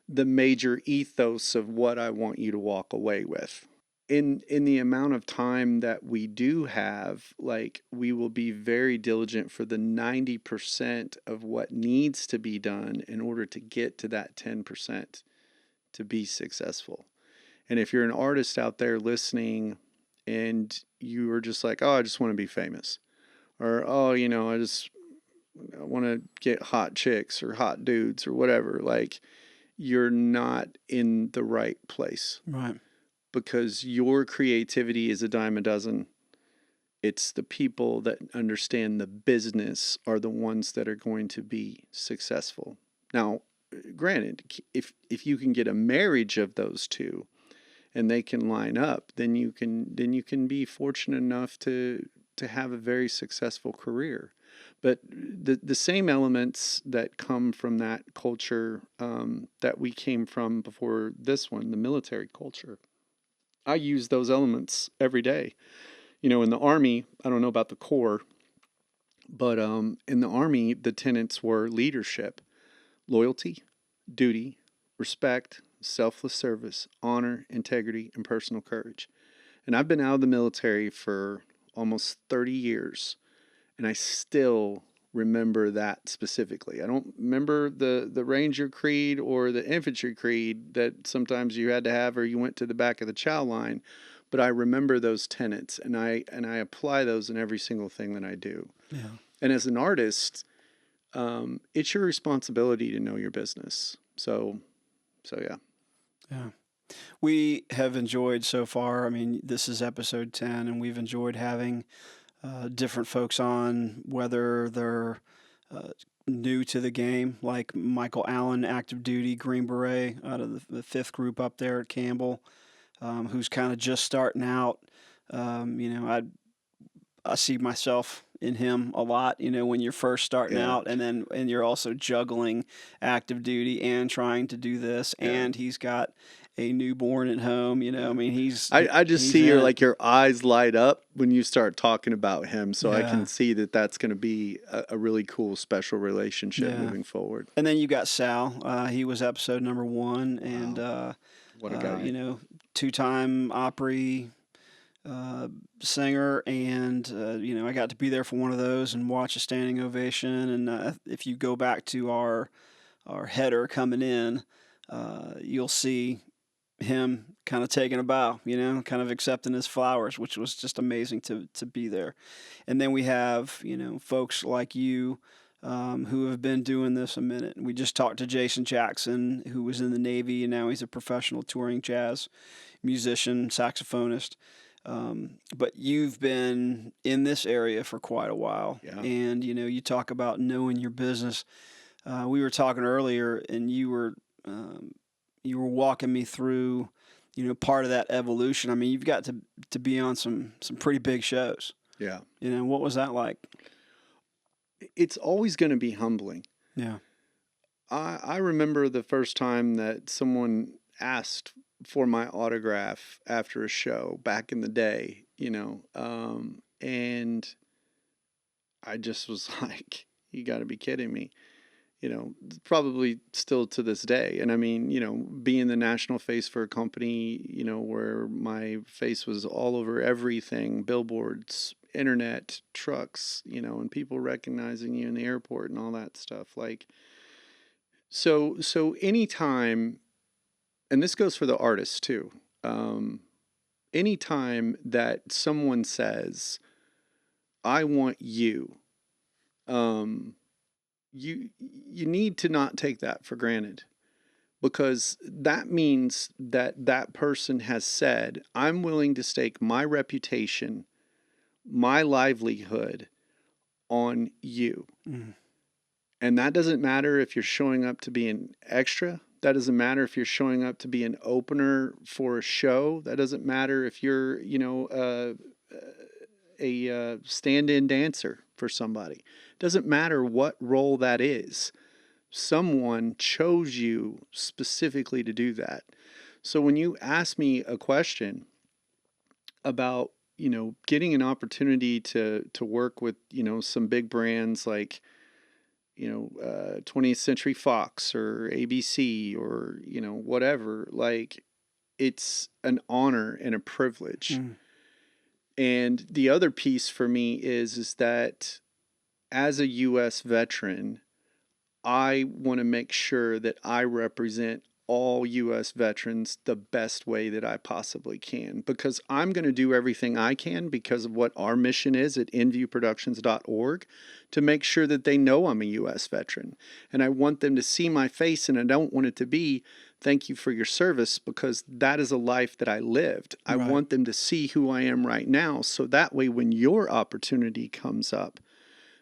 the major ethos of what I want you to walk away with. In the amount of time that we do have, like we will be very diligent for the 90% of what needs to be done in order to get to that 10% to be successful. And if you're an artist out there listening and you are just like, oh, I just want to be famous, or oh, I want to get hot chicks or hot dudes or whatever, like you're not in the right place. Right. Because your creativity is a dime a dozen. It's the people that understand the business are the ones that are going to be successful. Now, granted, if you can get a marriage of those two and they can line up, then you can be fortunate enough to have a very successful career. But the same elements that come from that culture, that we came from before this one, the military culture, I use those elements every day. In the Army, I don't know about the Corps, but in the Army, the tenets were leadership, loyalty, duty, respect, selfless service, honor, integrity, and personal courage. And I've been out of the military for almost 30 years, and I still remember that specifically. I don't remember the Ranger Creed or the Infantry Creed that sometimes you had to have or you went to the back of the chow line, but I remember those tenets, and I apply those in every single thing that I do. Yeah. And as an artist, it's your responsibility to know your business. So yeah. Yeah. We have enjoyed so far. I mean, this is episode 10, and we've enjoyed having different folks on, whether they're new to the game, like Michael Allen, active duty Green Beret out of the 5th group up there at Campbell, who's kind of just starting out. I see myself in him a lot, when you're first starting out, and you're also juggling active duty and trying to do this, and he's got a newborn at home, I mean, I just see your eyes light up when you start talking about him. So I can see that that's going to be a really cool, special relationship moving forward. And then you got Sal. He was episode number 1, and what a guy. 2-time Opry singer, and I got to be there for one of those and watch a standing ovation. And if you go back to our header coming in, you'll see him kind of taking a bow, kind of accepting his flowers, which was just amazing to be there. And then we have folks like you, who have been doing this a minute. We just talked to Jason Jackson, who was in the Navy, and now he's a professional touring jazz musician, saxophonist. But you've been in this area for quite a while. Yeah. And, you talk about knowing your business. We were talking earlier, and you were walking me through, part of that evolution. I mean, you've got to be on some pretty big shows. Yeah. What was that like? It's always going to be humbling. Yeah. I remember the first time that someone asked for my autograph after a show back in the day, and I just was like, you got to be kidding me. Probably still to this day. And I mean, being the national face for a company, where my face was all over everything, billboards, internet, trucks, and people recognizing you in the airport and all that stuff. Like, so anytime, and this goes for the artists too, anytime that someone says, I want you, um, you need to not take that for granted, because that means that that person has said, I'm willing to stake my reputation, my livelihood on you. Mm. And that doesn't matter if you're showing up to be an extra. That doesn't matter if you're showing up to be an opener for a show. That doesn't matter if you're, a stand-in dancer for somebody. Doesn't matter what role that is. Someone chose you specifically to do that. So when you ask me a question about, getting an opportunity to work with, some big brands like, 20th Century Fox or ABC or, whatever, like, it's an honor and a privilege. Mm. And the other piece for me is that as a U.S. veteran, I want to make sure that I represent all U.S. veterans the best way that I possibly can, because I'm going to do everything I can because of what our mission is at NVUE to make sure that they know I'm a U.S. veteran. And I want them to see my face, and I don't want it to be, thank you for your service, because that is a life that I lived. I Right. want them to see who I am right now, so that way when your opportunity comes up,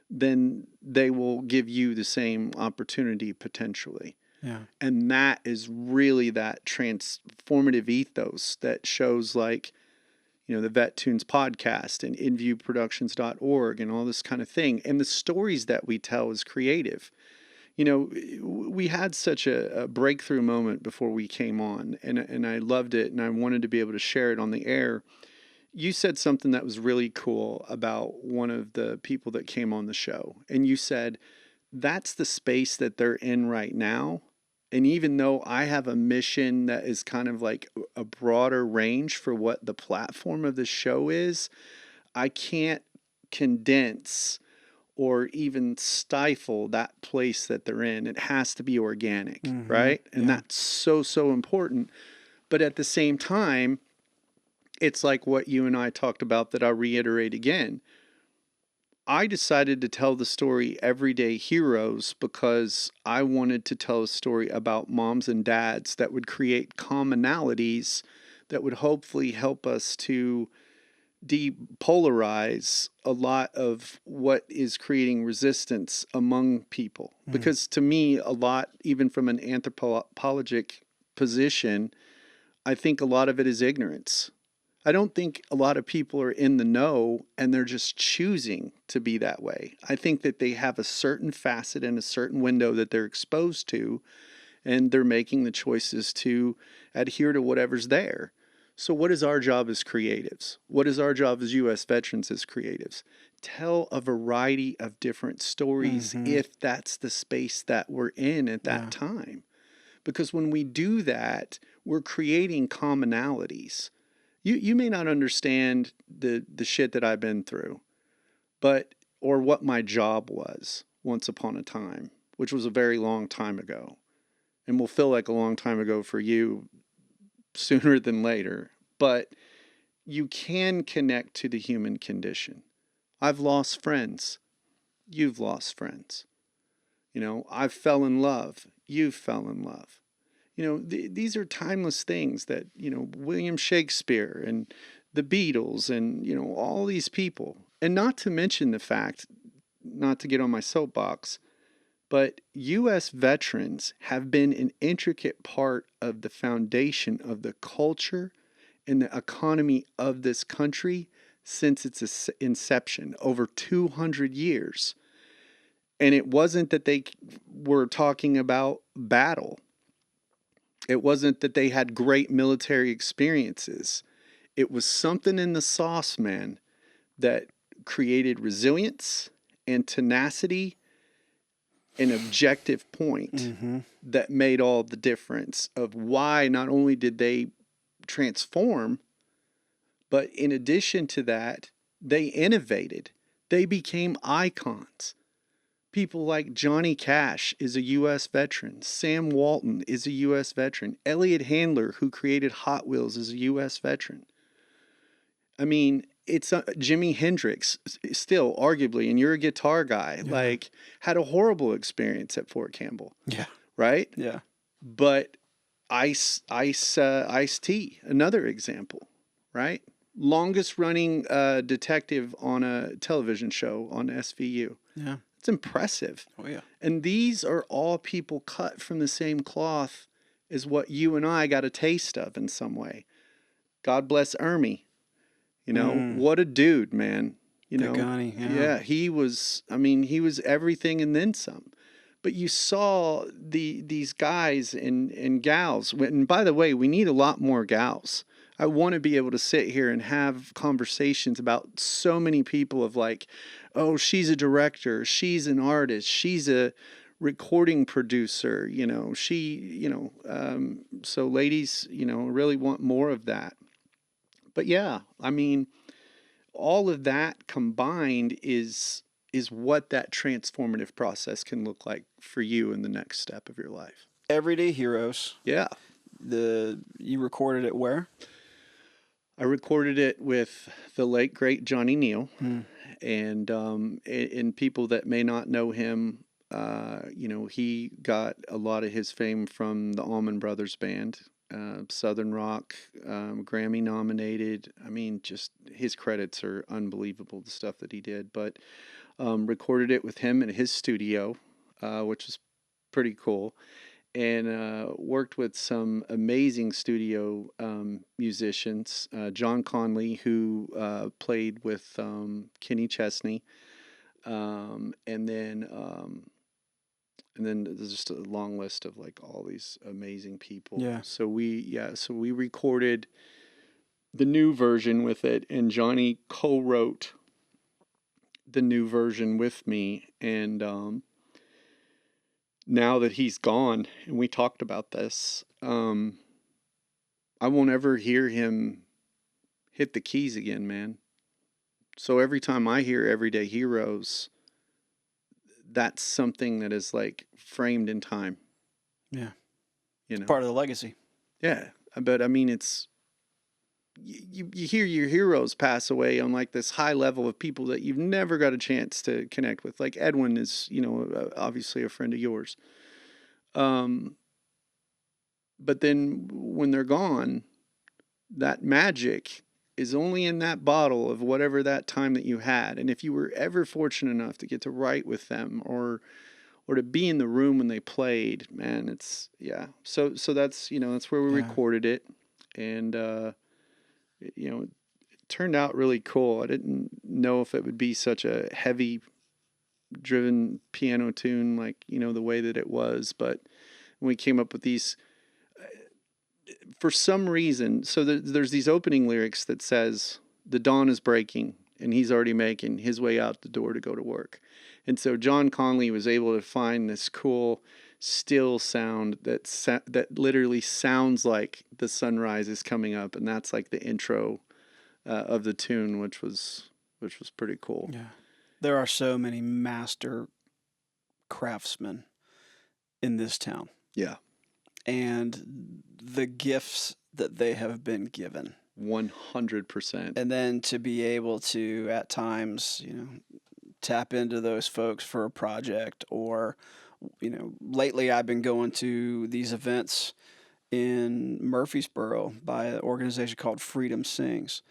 then they will give you the same opportunity potentially. Yeah. And that is really that transformative ethos that shows, like, the VetTunes podcast and InViewProductions.org and all this kind of thing. And the stories that we tell is creative. We had such a breakthrough moment before we came on, and I loved it, and I wanted to be able to share it on the air. You said something that was really cool about one of the people that came on the show. And you said, that's the space that they're in right now. And even though I have a mission that is kind of like a broader range for what the platform of the show is, I can't condense or even stifle that place that they're in. It has to be organic, Mm-hmm. right? And Yeah. that's so important. But at the same time, it's like what you and I talked about that I'll reiterate again. I decided to tell the story Everyday Heroes because I wanted to tell a story about moms and dads that would create commonalities that would hopefully help us to depolarize a lot of what is creating resistance among people. Mm. Because to me, a lot, even from an anthropologic position, I think a lot of it is ignorance. I don't think a lot of people are in the know and they're just choosing to be that way. I think that they have a certain facet and a certain window that they're exposed to, and they're making the choices to adhere to whatever's there. So what is our job as creatives? What is our job as U.S. veterans as creatives? Tell a variety of different stories, Mm-hmm. if that's the space that we're in at that time. Because when we do that, we're creating commonalities. You may not understand the shit that I've been through, or what my job was once upon a time, which was a very long time ago, and will feel like a long time ago for you sooner than later. But you can connect to the human condition. I've lost friends. You've lost friends. I've fell in love. You've fell in love. These are timeless things that, William Shakespeare and the Beatles and, all these people. And not to mention the fact, not to get on my soapbox, but U.S. veterans have been an intricate part of the foundation of the culture and the economy of this country since its inception, over 200 years. And it wasn't that they were talking about battle. It wasn't that they had great military experiences. It was something in the sauce, man, that created resilience and tenacity, an objective point Mm-hmm. that made all the difference of why not only did they transform, but in addition to that, they innovated. They became icons. People like Johnny Cash is a U.S. veteran. Sam Walton is a U.S. veteran. Elliot Handler, who created Hot Wheels, is a U.S. veteran. I mean, it's Jimi Hendrix, still arguably, and you're a guitar guy, Yeah. like had a horrible experience at Fort Campbell, Yeah. right? Yeah. But Ice T, another example, right? Longest running detective on a television show on SVU. Yeah. It's impressive. Oh yeah. And these are all people cut from the same cloth as what you and I got a taste of in some way. God bless Ermy. What a dude, man. Big Gunny, yeah. Yeah, he was everything and then some. But you saw these guys and gals. And by the way, we need a lot more gals. I want to be able to sit here and have conversations about so many people of like, oh, she's a director, she's an artist, she's a recording producer, so ladies, really want more of that. But yeah, I mean, all of that combined is what that transformative process can look like for you in the next step of your life. Everyday Heroes. Yeah. You recorded it where? I recorded it with the late great Johnny Neal, Hmm. and people that may not know him, he got a lot of his fame from the Allman Brothers Band, Southern rock, Grammy nominated. I mean, just his credits are unbelievable, the stuff that he did. But recorded it with him in his studio, which was pretty cool. And worked with some amazing studio musicians. John Conley, who played with Kenny Chesney, and then there's just a long list of like all these amazing people. Yeah. So we recorded the new version with it, and Johnny co-wrote the new version with me, and now that he's gone, and we talked about this, I won't ever hear him hit the keys again, man. So every time I hear Everyday Heroes, that's something that is like framed in time. Yeah. You know? Part of the legacy. Yeah. But I mean, it's, you hear your heroes pass away on like this high level of people that you've never got a chance to connect with. Like Edwin is, obviously a friend of yours. But then when they're gone, that magic is only in that bottle of whatever that time that you had. And if you were ever fortunate enough to get to write with them or to be in the room when they played, man, it's, yeah. So that's, that's where we recorded it. And, it turned out really cool. I didn't know if it would be such a heavy driven piano tune, like, the way that it was, but when we came up with these, for some reason, so there's these opening lyrics that says the dawn is breaking and he's already making his way out the door to go to work. And so John Conley was able to find this cool still sound that literally sounds like the sunrise is coming up, and that's like the intro of the tune, which was pretty cool. Yeah. There are so many master craftsmen in this town. Yeah. And the gifts that they have been given. 100%. And then to be able to, at times, tap into those folks for a project, or, lately I've been going to these events in Murfreesboro by an organization called Freedom Sings.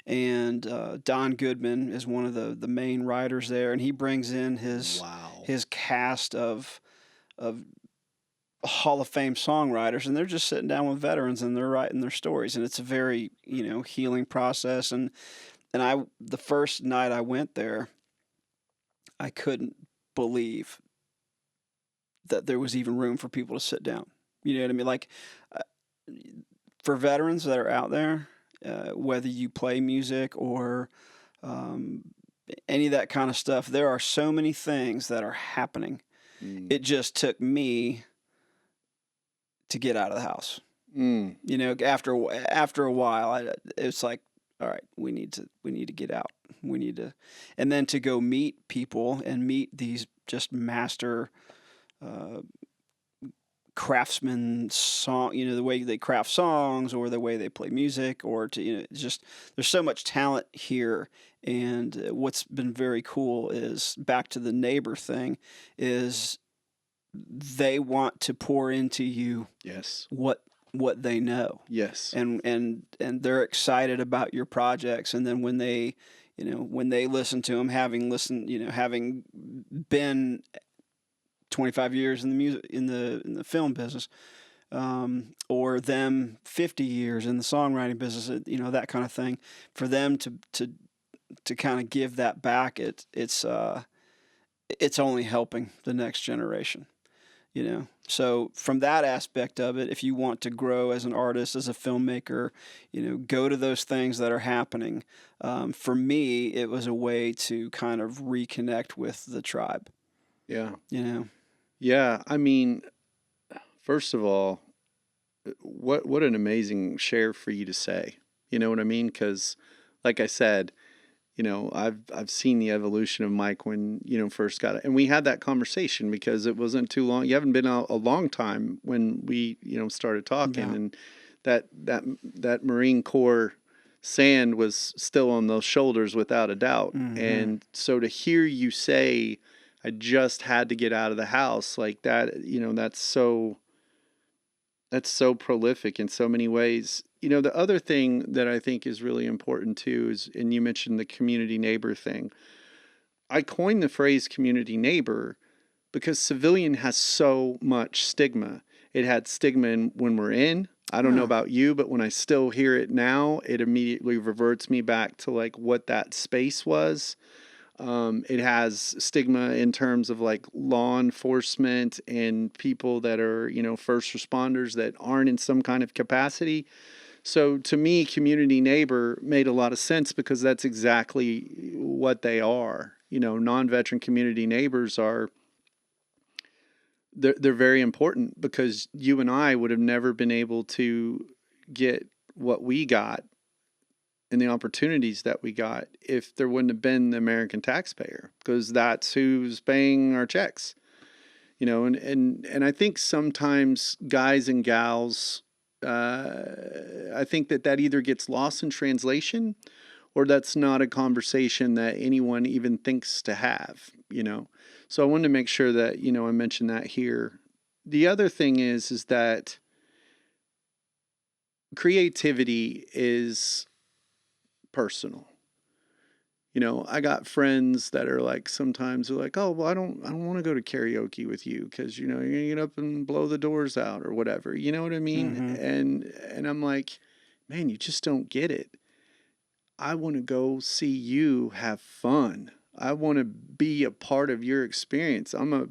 And Don Goodman is one of the main writers there, and he brings in his cast of Hall of Fame songwriters, and they're just sitting down with veterans and they're writing their stories, and it's a very healing process. And the first night I went there, I couldn't believe that there was even room for people to sit down. You know what I mean? Like, uh, for veterans that are out there, whether you play music or um, any of that kind of stuff, there are so many things that are happening. Mm. It just took me to get out of the house. Mm. You know, after a while, it's like, all right, we need to get out. We need to, and then to go meet people and meet these just master uh, craftsmen song, you know, the way they craft songs or the way they play music, or to, you know, it's just, there's so much talent here. And what's been very cool is, back to the neighbor thing, is they want to pour into you Yes. what they know. Yes. And they're excited about your projects. And then when they, you know, when they listen to them, having listened, you know, having been 25 years in the music, in the film business, or them 50 years in the songwriting business, you know, that kind of thing, for them to kind of give that back, it's only helping the next generation. You know, so from that aspect of it, if you want to grow as an artist, as a filmmaker, you know, go to those things that are happening. For me, it was a way to kind of reconnect with the tribe. Yeah. You know. Yeah. I mean, first of all, what an amazing share for you to say. You know what I mean? Because, like I said, you know, I've seen the evolution of Mike when, you know, first got it. And we had that conversation because it wasn't too long. You haven't been a long time when we, you know, started talking. Yeah. And that Marine Corps sand was still on those shoulders without a doubt. Mm-hmm. And so to hear you say, I just had to get out of the house, like that, you know, that's so prolific in so many ways. You know, the other thing that I think is really important too is, and you mentioned the community neighbor thing. I coined the phrase community neighbor because civilian has so much stigma. It had stigma when we're in. I don't know about you, but when I still hear it now, it immediately reverts me back to like what that space was. It has stigma in terms of like law enforcement and people that are, you know, first responders that aren't in some kind of capacity. So to me, community neighbor made a lot of sense because that's exactly what they are. You know, non-veteran community neighbors are, they're very important because you and I would have never been able to get what we got and the opportunities that we got if there wouldn't have been the American taxpayer, because that's who's paying our checks, you know. And I think sometimes guys and gals, I think that either gets lost in translation or that's not a conversation that anyone even thinks to have, you know. So I wanted to make sure that, you know, I mentioned that here. The other thing is that creativity is personal. You know, I got friends that are like, sometimes they're like, oh, well, I don't want to go to karaoke with you because, you know, you're going to get up and blow the doors out or whatever. You know what I mean? Mm-hmm. And I'm like, man, you just don't get it. I want to go see you have fun. I want to be a part of your experience. I'm a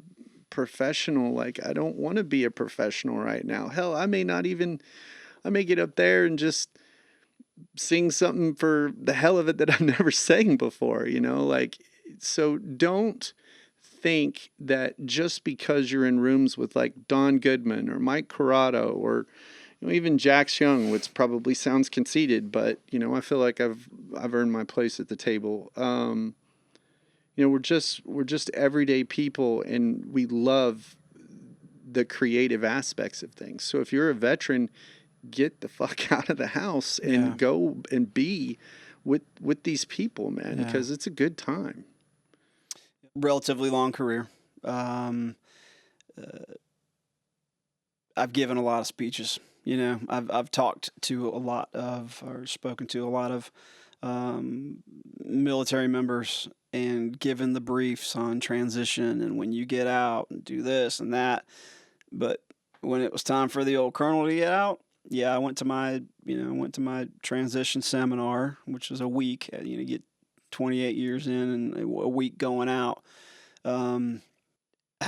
professional. Like, I don't want to be a professional right now. Hell, I may get up there and just sing something for the hell of it that I've never sang before, you know, like, so don't think that just because you're in rooms with like Don Goodman or Mike Corrado or, you know, even Jax Young, which probably sounds conceited, but, you know, I feel like I've earned my place at the table. You know, we're just everyday people and we love the creative aspects of things. So if you're a veteran, get the fuck out of the house and go and be with these people, man, because it's a good time. Relatively long career. I've given a lot of speeches. You know, I've talked to a lot of, or spoken to a lot of military members and given the briefs on transition and when you get out and do this and that. But when it was time for the old colonel to get out, I went to my transition seminar, which was a week. You know, get 28 years in and a week going out. I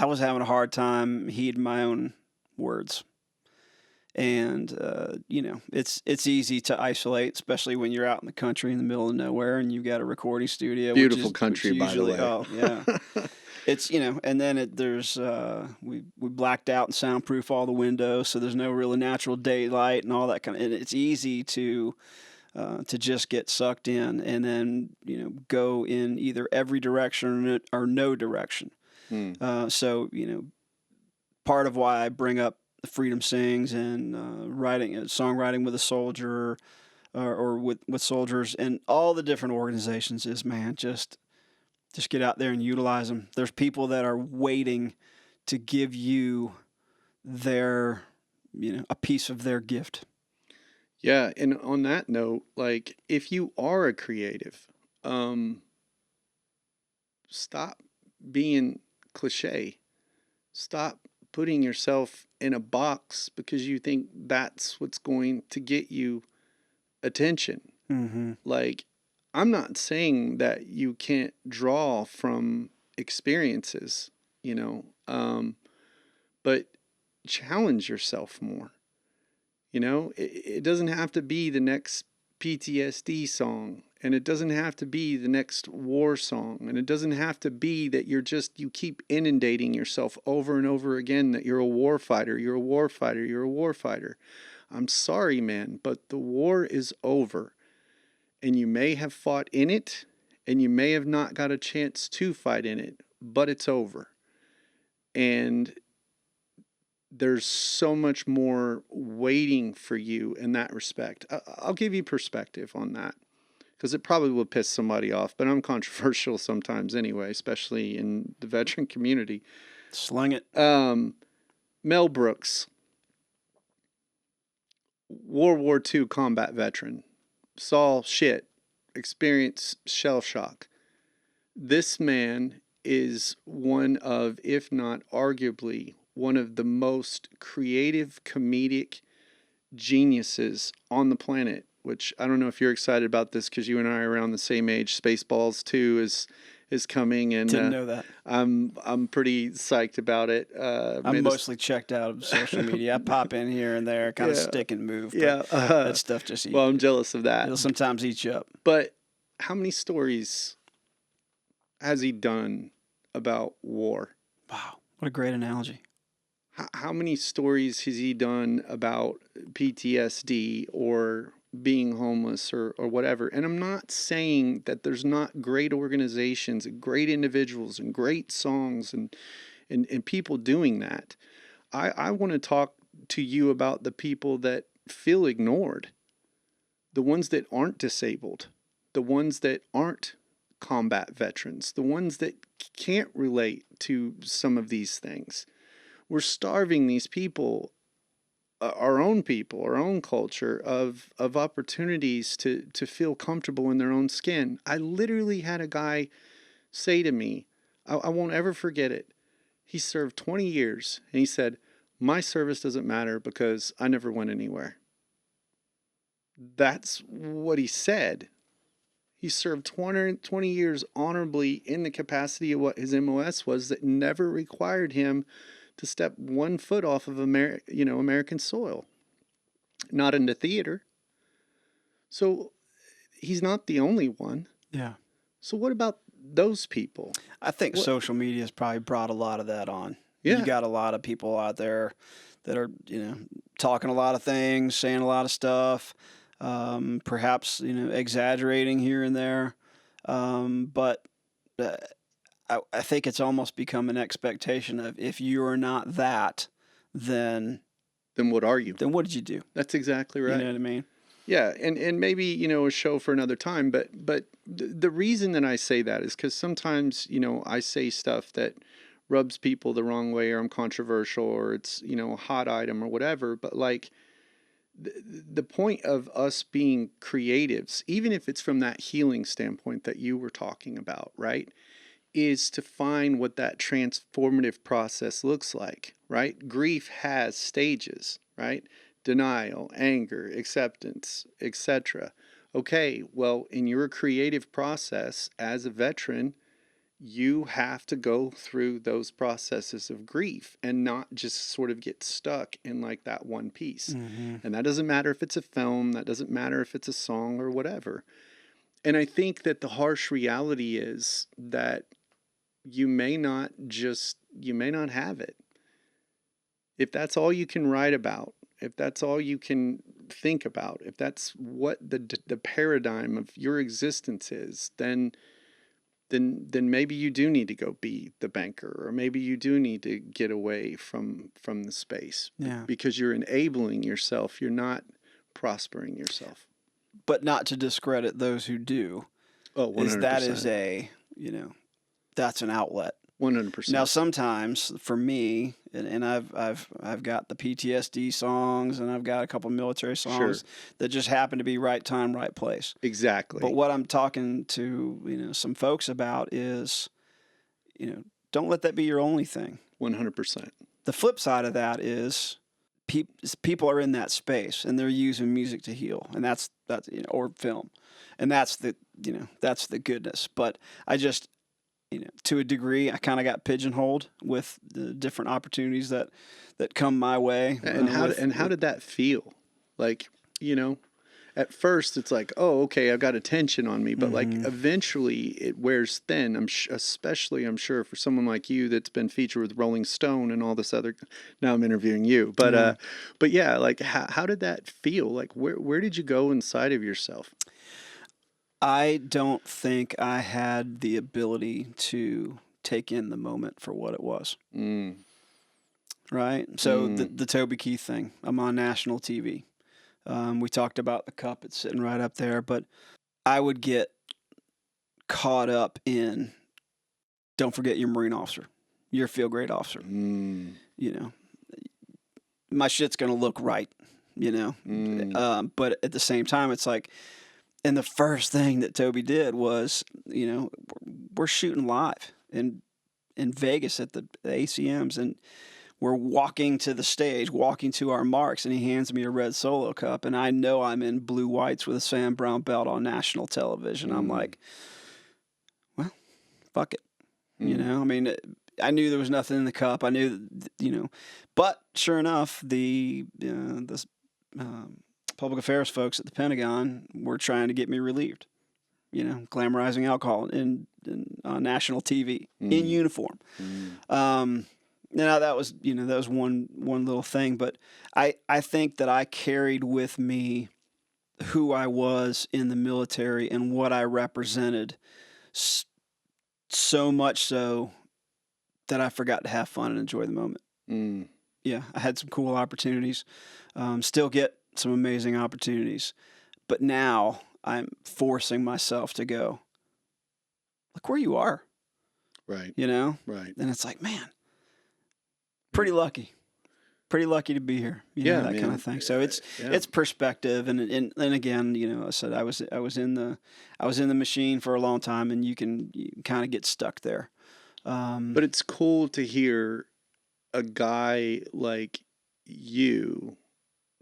was having a hard time heeding my own words. And it's easy to isolate, especially when you're out in the country in the middle of nowhere and you've got a recording studio. Beautiful which country, by the usually, way. oh yeah, it's and then there's we blacked out and soundproof all the windows, so there's no really natural daylight and all that kind of. And it's easy to just get sucked in and then go in either every direction or no direction. So part of why I bring up the Freedom Sings and songwriting with a soldier or with soldiers and all the different organizations is, man, just get out there and utilize them. There's people that are waiting to give you their a piece of their gift. Yeah, and on that note, like if you are a creative, stop being cliche. Stop putting yourself in a box because you think that's what's going to get you attention. Mm-hmm. Like, I'm not saying that you can't draw from experiences, but challenge yourself more. It doesn't have to be the next PTSD song, and it doesn't have to be the next war song, and it doesn't have to be that you keep inundating yourself over and over again that you're a war fighter, you're a war fighter, you're a war fighter. I'm sorry, man, but the war is over, and you may have fought in it, and you may have not got a chance to fight in it, but it's over. And there's so much more waiting for you in that respect. I'll give you perspective on that because it probably will piss somebody off, but I'm controversial sometimes anyway, especially in the veteran community. Sling it. Mel Brooks, World War II combat veteran, saw shit, experienced shell shock. This man is one of, if not arguably, one of the most creative comedic geniuses on the planet, which I don't know if you're excited about this because you and I are around the same age. Spaceballs 2 is coming, and Didn't know that. I'm pretty psyched about it. I'm mostly checked out of social media. I pop in here and there, kind of stick and move. But that stuff just eats. Well, I'm jealous of that. It'll sometimes eat you up. But how many stories has he done about war? Wow, what a great analogy. How many stories has he done about PTSD or being homeless or whatever? And I'm not saying that there's not great organizations and great individuals and great songs and people doing that. I want to talk to you about the people that feel ignored, the ones that aren't disabled, the ones that aren't combat veterans, the ones that can't relate to some of these things. We're starving these people, our own culture of opportunities to feel comfortable in their own skin. I literally had a guy say to me, I won't ever forget it. He served 20 years and he said, my service doesn't matter because I never went anywhere. That's what he said. He served 20 years honorably in the capacity of what his MOS was that never required him to step 1 foot off of American soil, not into theater. So he's not the only one. Yeah. So what about those people? I think social media has probably brought a lot of that on. Yeah. You got a lot of people out there that are, talking a lot of things, saying a lot of stuff, perhaps, exaggerating here and there. But I think it's almost become an expectation of if you are not that, then what are you? Then what did you do? That's exactly right. You know what I mean? Yeah, and maybe a show for another time. But the reason that I say that is because sometimes I say stuff that rubs people the wrong way, or I'm controversial, or it's a hot item or whatever. But like the point of us being creatives, even if it's from that healing standpoint that you were talking about, right? Is to find what that transformative process looks like, right? Grief has stages, right? Denial, anger, acceptance, etc. Okay, well, in your creative process as a veteran, you have to go through those processes of grief and not just sort of get stuck in like that one piece. And that doesn't matter if it's a film, that doesn't matter if it's a song or whatever. And I think that the harsh reality is that you may not have it. If that's all you can write about, if that's all you can think about, if that's what the paradigm of your existence is, then maybe you do need to go be the banker, or maybe you do need to get away from the space. Yeah. Because you're enabling yourself, you're not prospering yourself. But not to discredit those who do. Oh, 100%. That is that's an outlet. 100%. Now, sometimes for me, and I've got the PTSD songs, and I've got a couple military songs that just happen to be right time, right place. Exactly. But what I'm talking to some folks about is, don't let that be your only thing. 100%. The flip side of that is people are in that space and they're using music to heal, and that's or film, and that's the goodness. But I just to a degree, I kind of got pigeonholed with the different opportunities that come my way. And how did that feel? Like, at first it's like, oh, okay, I've got attention on me, but like eventually it wears thin. Especially I'm sure for someone like you that's been featured with Rolling Stone and all this other. Now I'm interviewing you, but yeah, like how did that feel? Like where did you go inside of yourself? I don't think I had the ability to take in the moment for what it was. Right? So the Toby Keith thing, I'm on national TV. We talked about the cup, it's sitting right up there, but I would get caught up in, don't forget you're a Marine officer. You're a field grade officer. My shit's going to look right, but at the same time, it's like, and the first thing that Toby did was, we're shooting live in Vegas at the ACMs, and we're walking to the stage, walking to our marks, and he hands me a red Solo cup, and I know I'm in blue whites with a Sam Brown belt on national television. I'm like, well, fuck it. I mean, I knew there was nothing in the cup. I knew, but sure enough, the public affairs folks at the Pentagon were trying to get me relieved, glamorizing alcohol on national TV in uniform. Now that was one little thing, but I think that I carried with me who I was in the military and what I represented so much so that I forgot to have fun and enjoy the moment. Yeah, I had some cool opportunities, still get some amazing opportunities, but now I'm forcing myself to go, look where you are. Right. Right. And it's like, man, pretty lucky to be here. That kind of thing. So it's perspective. And again, I said, I was in the machine for a long time, and you can kind of get stuck there. But it's cool to hear a guy like you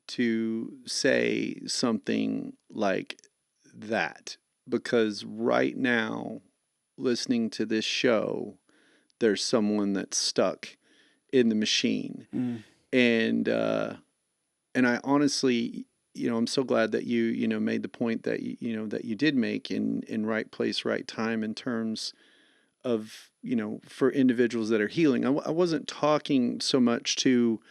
to say something like that, because right now, listening to this show, there's someone that's stuck in the machine. And I honestly, I'm so glad that you made the point that that you did make in right place, right time, in terms of, for individuals that are healing. I wasn't talking so much to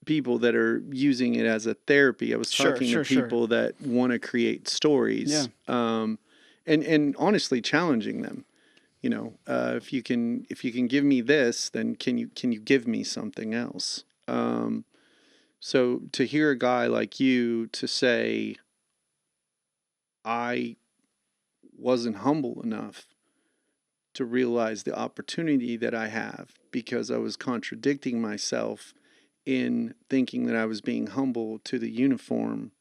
people that are using it as a therapy. I was talking to people that want to create stories, and honestly challenging them. If you can give me this, then can you give me something else? So to hear a guy like you to say, I wasn't humble enough to realize the opportunity that I have because I was contradicting myself in thinking that I was being humble to the uniform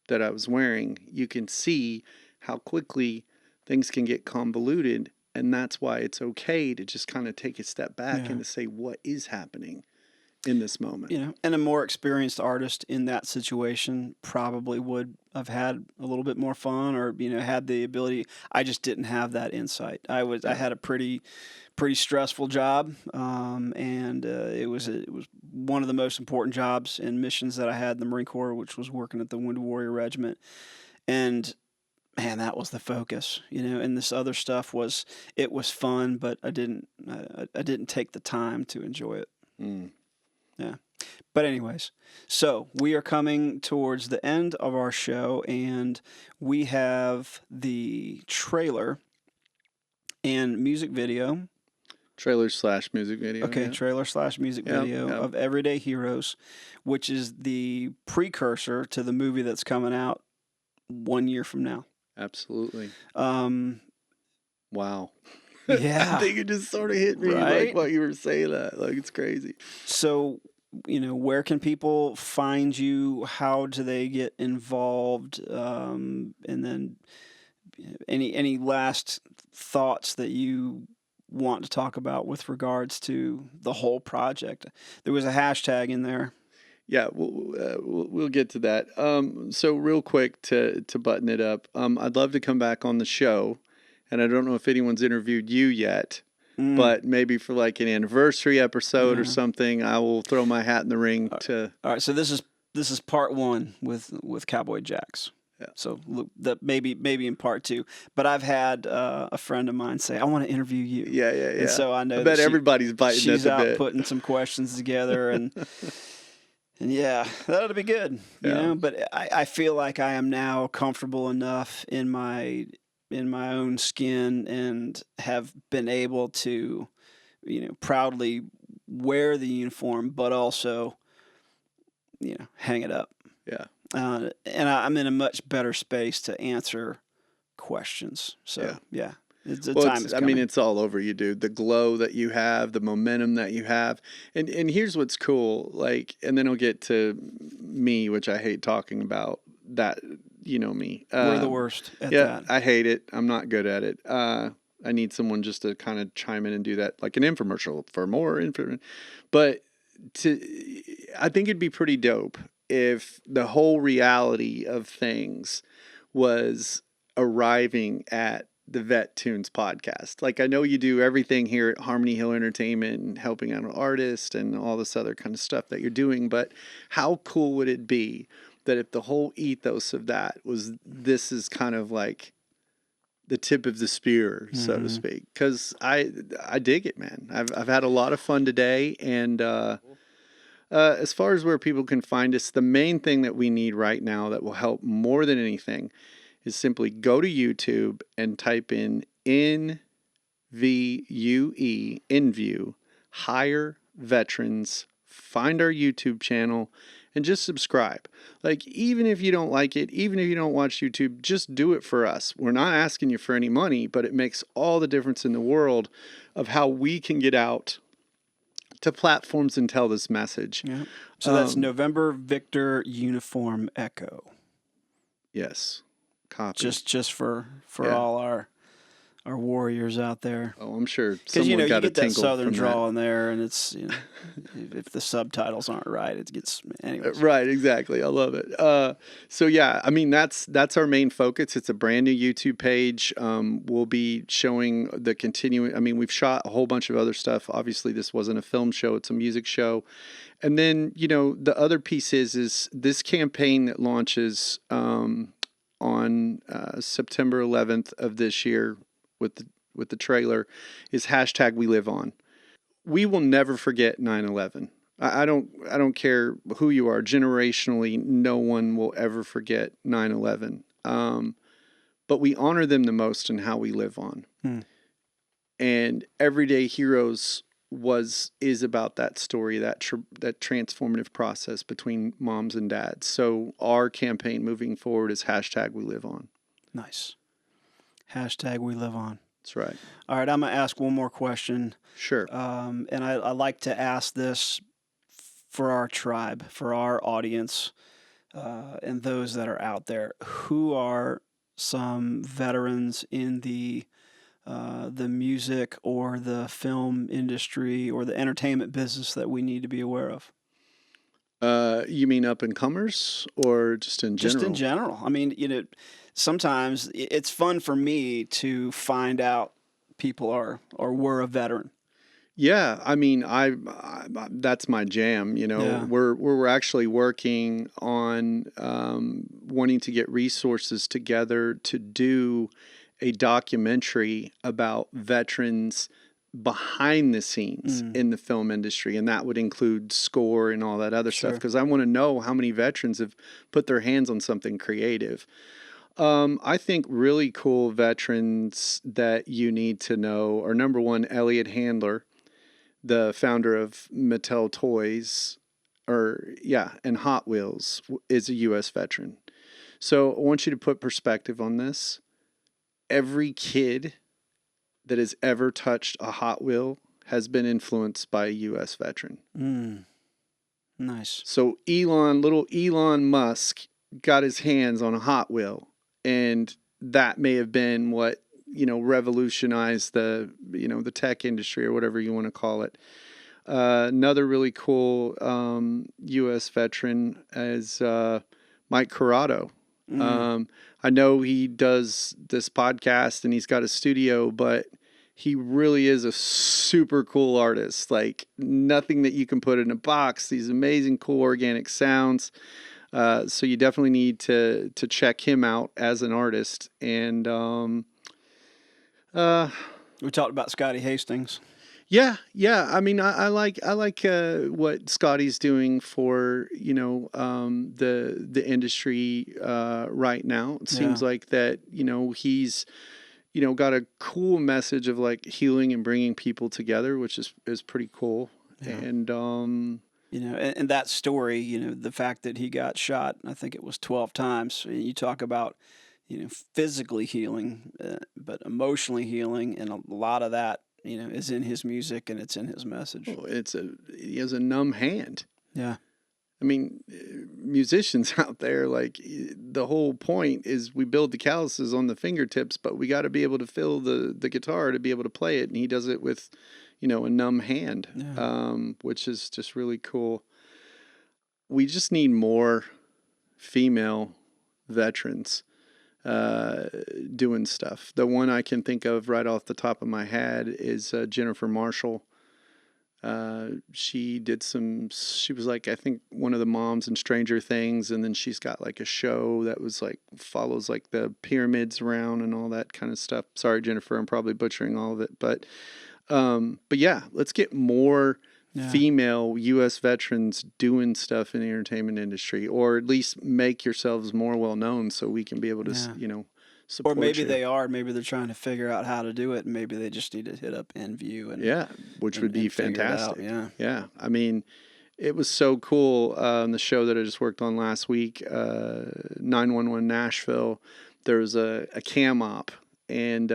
that I was wearing, you can see how quickly things can get convoluted. And that's why it's okay to just kind of take a step back and to say, what is happening? in this moment. And a more experienced artist in that situation probably would have had a little bit more fun, or had the ability. I just didn't have that insight. I had a pretty stressful job, and it was one of the most important jobs and missions that I had in the Marine Corps, which was working at the Wounded Warrior Regiment. And man, that was the focus, and this other stuff was fun, but I didn't take the time to enjoy it. Yeah. But anyways, so we are coming towards the end of our show, and we have the trailer and music video. Trailer/music video. Okay, yeah. Trailer/music video of Everyday Heroes, which is the precursor to the movie that's coming out 1 year from now. Absolutely. Wow. Yeah. I think it just sort of hit me Right? like what you were saying that. Like, it's crazy. So, where can people find you? How do they get involved? And then any last thoughts that you want to talk about with regards to the whole project? There was a hashtag in there. Yeah, we'll get to that. So real quick to button it up, I'd love to come back on the show, and I don't know if anyone's interviewed you yet, but maybe for like an anniversary episode or something, I will throw my hat in the ring to. All right, so this is part 1 with Cowboy Jax. Yeah. So that maybe in part 2, but I've had a friend of mine say, I want to interview you. Yeah. And so I know I bet everybody's biting she's at the out bit. putting some questions together, and yeah, that'll be good. You know, but I feel like I am now comfortable enough in my own skin and have been able to, proudly wear the uniform, but also, hang it up. Yeah. And I'm in a much better space to answer questions. So yeah. It's it's all over you, dude. The glow that you have, the momentum that you have. And here's what's cool, like, and then I'll get to me, which I hate talking about that, me. We're the worst at that. I hate it. I'm not good at it. I need someone just to kind of chime in and do that, like an infomercial for more information. But I think it'd be pretty dope if the whole reality of things was arriving at the VetTunes podcast. Like, I know you do everything here at Harmony Hill Entertainment and helping out an artist and all this other kind of stuff that you're doing, but how cool would it be that if the whole ethos of that was, this is kind of like the tip of the spear, so to speak? Because I dig it, man. I've had a lot of fun today, and as far as where people can find us, the main thing that we need right now that will help more than anything is simply go to YouTube and type in N-VUE, Enview, Hire Veterans, find our YouTube channel, and just subscribe. Like, even if you don't like it, even if you don't watch YouTube, just do it for us. We're not asking you for any money, but it makes all the difference in the world of how we can get out to platforms and tell this message. Yeah. So that's November Victor Uniform Echo. Yes. Copy. Just for all our warriors out there. Oh, I'm sure because you got get that southern drawl that. in there, and it's if the subtitles aren't right, it gets anyways. Right, exactly. I love it. So yeah, I mean that's our main focus. It's a brand new YouTube page. We'll be showing the continuing. I mean, we've shot a whole bunch of other stuff. Obviously, this wasn't a film show; it's a music show. And then the other piece is this campaign that launches on September 11th of this year with the trailer is #WeLiveOn. We will never forget 9/11. I don't care who you are. Generationally, no one will ever forget 9/11. But we honor them the most in how we live on. And Everyday Heroes is about that story, that transformative process between moms and dads. So our campaign moving forward is #WeLiveOn. Nice. #WeLiveOn. That's right. All right, I'm going to ask one more question. Sure. And I like to ask this for our tribe, for our audience, and those that are out there. Who are some veterans in the the music or the film industry or the entertainment business that we need to be aware of? You mean up and comers or just in Just in general? general. I mean, sometimes it's fun for me to find out people are or were a veteran. Yeah, I mean, that's my jam. Yeah, We're actually working on wanting to get resources together to do a documentary about veterans behind the scenes mm, in the film industry, and that would include score and all that other stuff. sure. Because I want to know how many veterans have put their hands on something creative. I think really cool veterans that you need to know are number one, Elliot Handler, the founder of Mattel Toys, and Hot Wheels, is a U.S. veteran. So I want you to put perspective on this. Every kid that has ever touched a Hot Wheel has been influenced by a U.S. veteran. Mm, nice. So little Elon Musk got his hands on a Hot Wheel, and that may have been what revolutionized the tech industry or whatever you want to call it. Another really cool U.S. veteran is Mike Corrado. Mm, I know he does this podcast and he's got a studio, but he really is a super cool artist. Like nothing that you can put in a box. These amazing, cool organic sounds. So you definitely need to check him out as an artist. And we talked about Scotty Hastings. yeah. I mean, I like what Scotty's doing for the industry right now. It Yeah, seems like that he's got a cool message of like healing and bringing people together, which is pretty cool. yeah. And And that story, the fact that he got shot, I think it was 12 times. You talk about, physically healing, but emotionally healing, and a lot of that, is in his music and it's in his message. he has a numb hand. Yeah, I mean, musicians out there, like the whole point is we build the calluses on the fingertips, but we got to be able to feel the guitar to be able to play it. And he does it with, a numb hand, yeah, which is just really cool. We just need more female veterans doing stuff. The one I can think of right off the top of my head is Jennifer Marshall. She was like, I think one of the moms in Stranger Things. And then she's got like a show that was like, follows like the pyramids around and all that kind of stuff. Sorry, Jennifer, I'm probably butchering all of it, but yeah, let's get more yeah, female U.S. veterans doing stuff in the entertainment industry, or at least make yourselves more well known so we can be able to, yeah. Or support maybe you. they are. Maybe they're trying to figure out how to do it, and maybe they just need to hit up Enview and Yeah, which would be figure it out. fantastic. Yeah. Yeah, I mean, it was so cool. The show that I just worked on last week, 911 Nashville, there was a cam op, and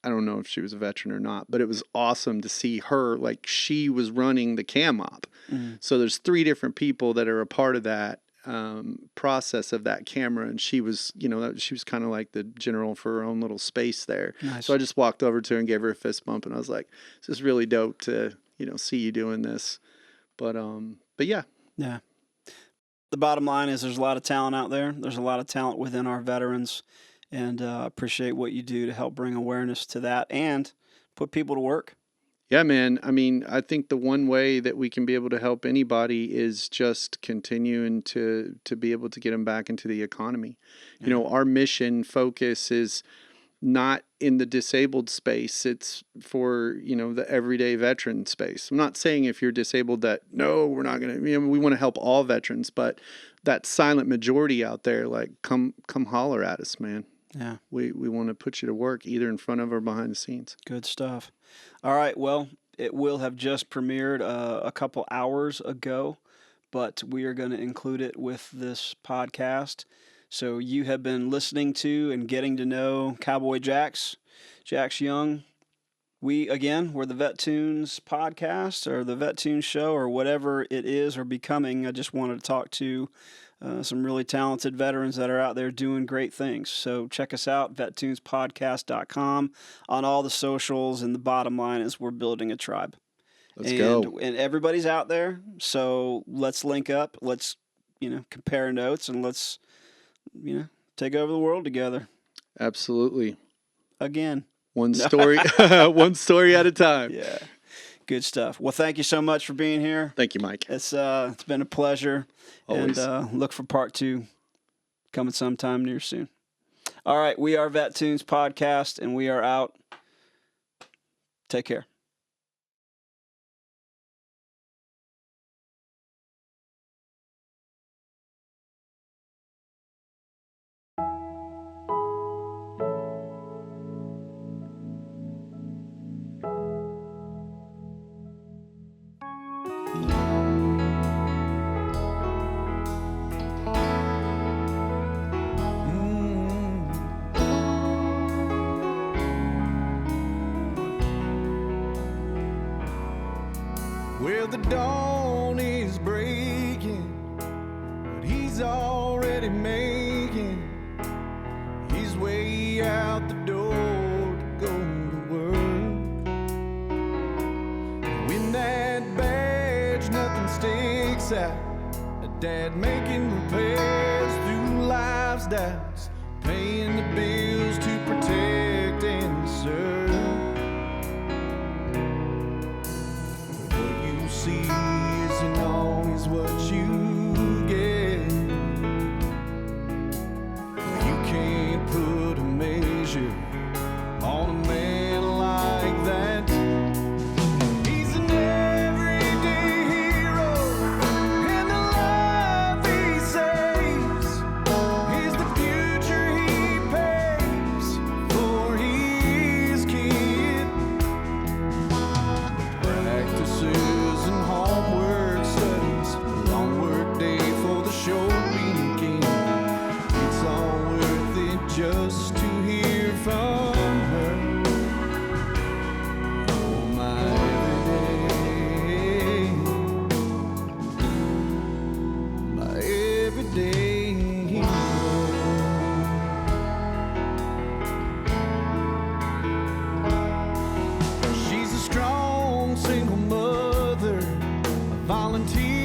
I don't know if she was a veteran or not, but it was awesome to see her, like she was running the cam op. Mm, So there's 3 different people that are a part of that process of that camera, and she was, she was kind of like the general for her own little space there. So nice. I just walked over to her and gave her a fist bump, and I was like, "This is really dope to see you doing this." But yeah, Yeah. The bottom line is there's a lot of talent out there. There's a lot of talent within our veterans, and appreciate what you do to help bring awareness to that and put people to work. yeah, man. I mean, I think the one way that we can be able to help anybody is just continuing to be able to get them back into the economy. Yeah. Our mission focus is not in the disabled space. It's for, the everyday veteran space. I'm not saying if you're disabled that, no, we're not going to, we want to help all veterans, but that silent majority out there, like come holler at us, man. Yeah. We want to put you to work either in front of or behind the scenes. Good stuff. All right. Well, it will have just premiered a couple hours ago, but we are going to include it with this podcast. So you have been listening to and getting to know Cowboy Jax, Jax Young. We're the VetTunes podcast or the VetTunes show or whatever it is or becoming. I just wanted to talk to some really talented veterans that are out there doing great things. So check us out, VetTunesPodcast.com, on all the socials. And the bottom line is we're building a tribe. Let's go. And everybody's out there. So let's link up. Let's, compare notes, and let's, take over the world together. Absolutely. Again. One story, one story at a time. Yeah. Good stuff. Well, thank you so much for being here. Thank you, Mike. It's been a pleasure. Always. And look for part 2 coming sometime near soon. All right. We are VetTunes Podcast, and we are out. Take care. Well, the dawn is breaking, but he's already making his way out the door to go to work. When that badge, nothing sticks out. A dad making repairs through life's doubts, paying the bills to protect and serve. See isn't always what you get. You can't put a measure on a man like that. He's an everyday hero, and the life he saves is the future he paves for his kid. Practices and homework studies, a long work day for the short weekend. It's all worth it just to hear from her. Oh, my everyday hero. She's a strong single mother, a volunteer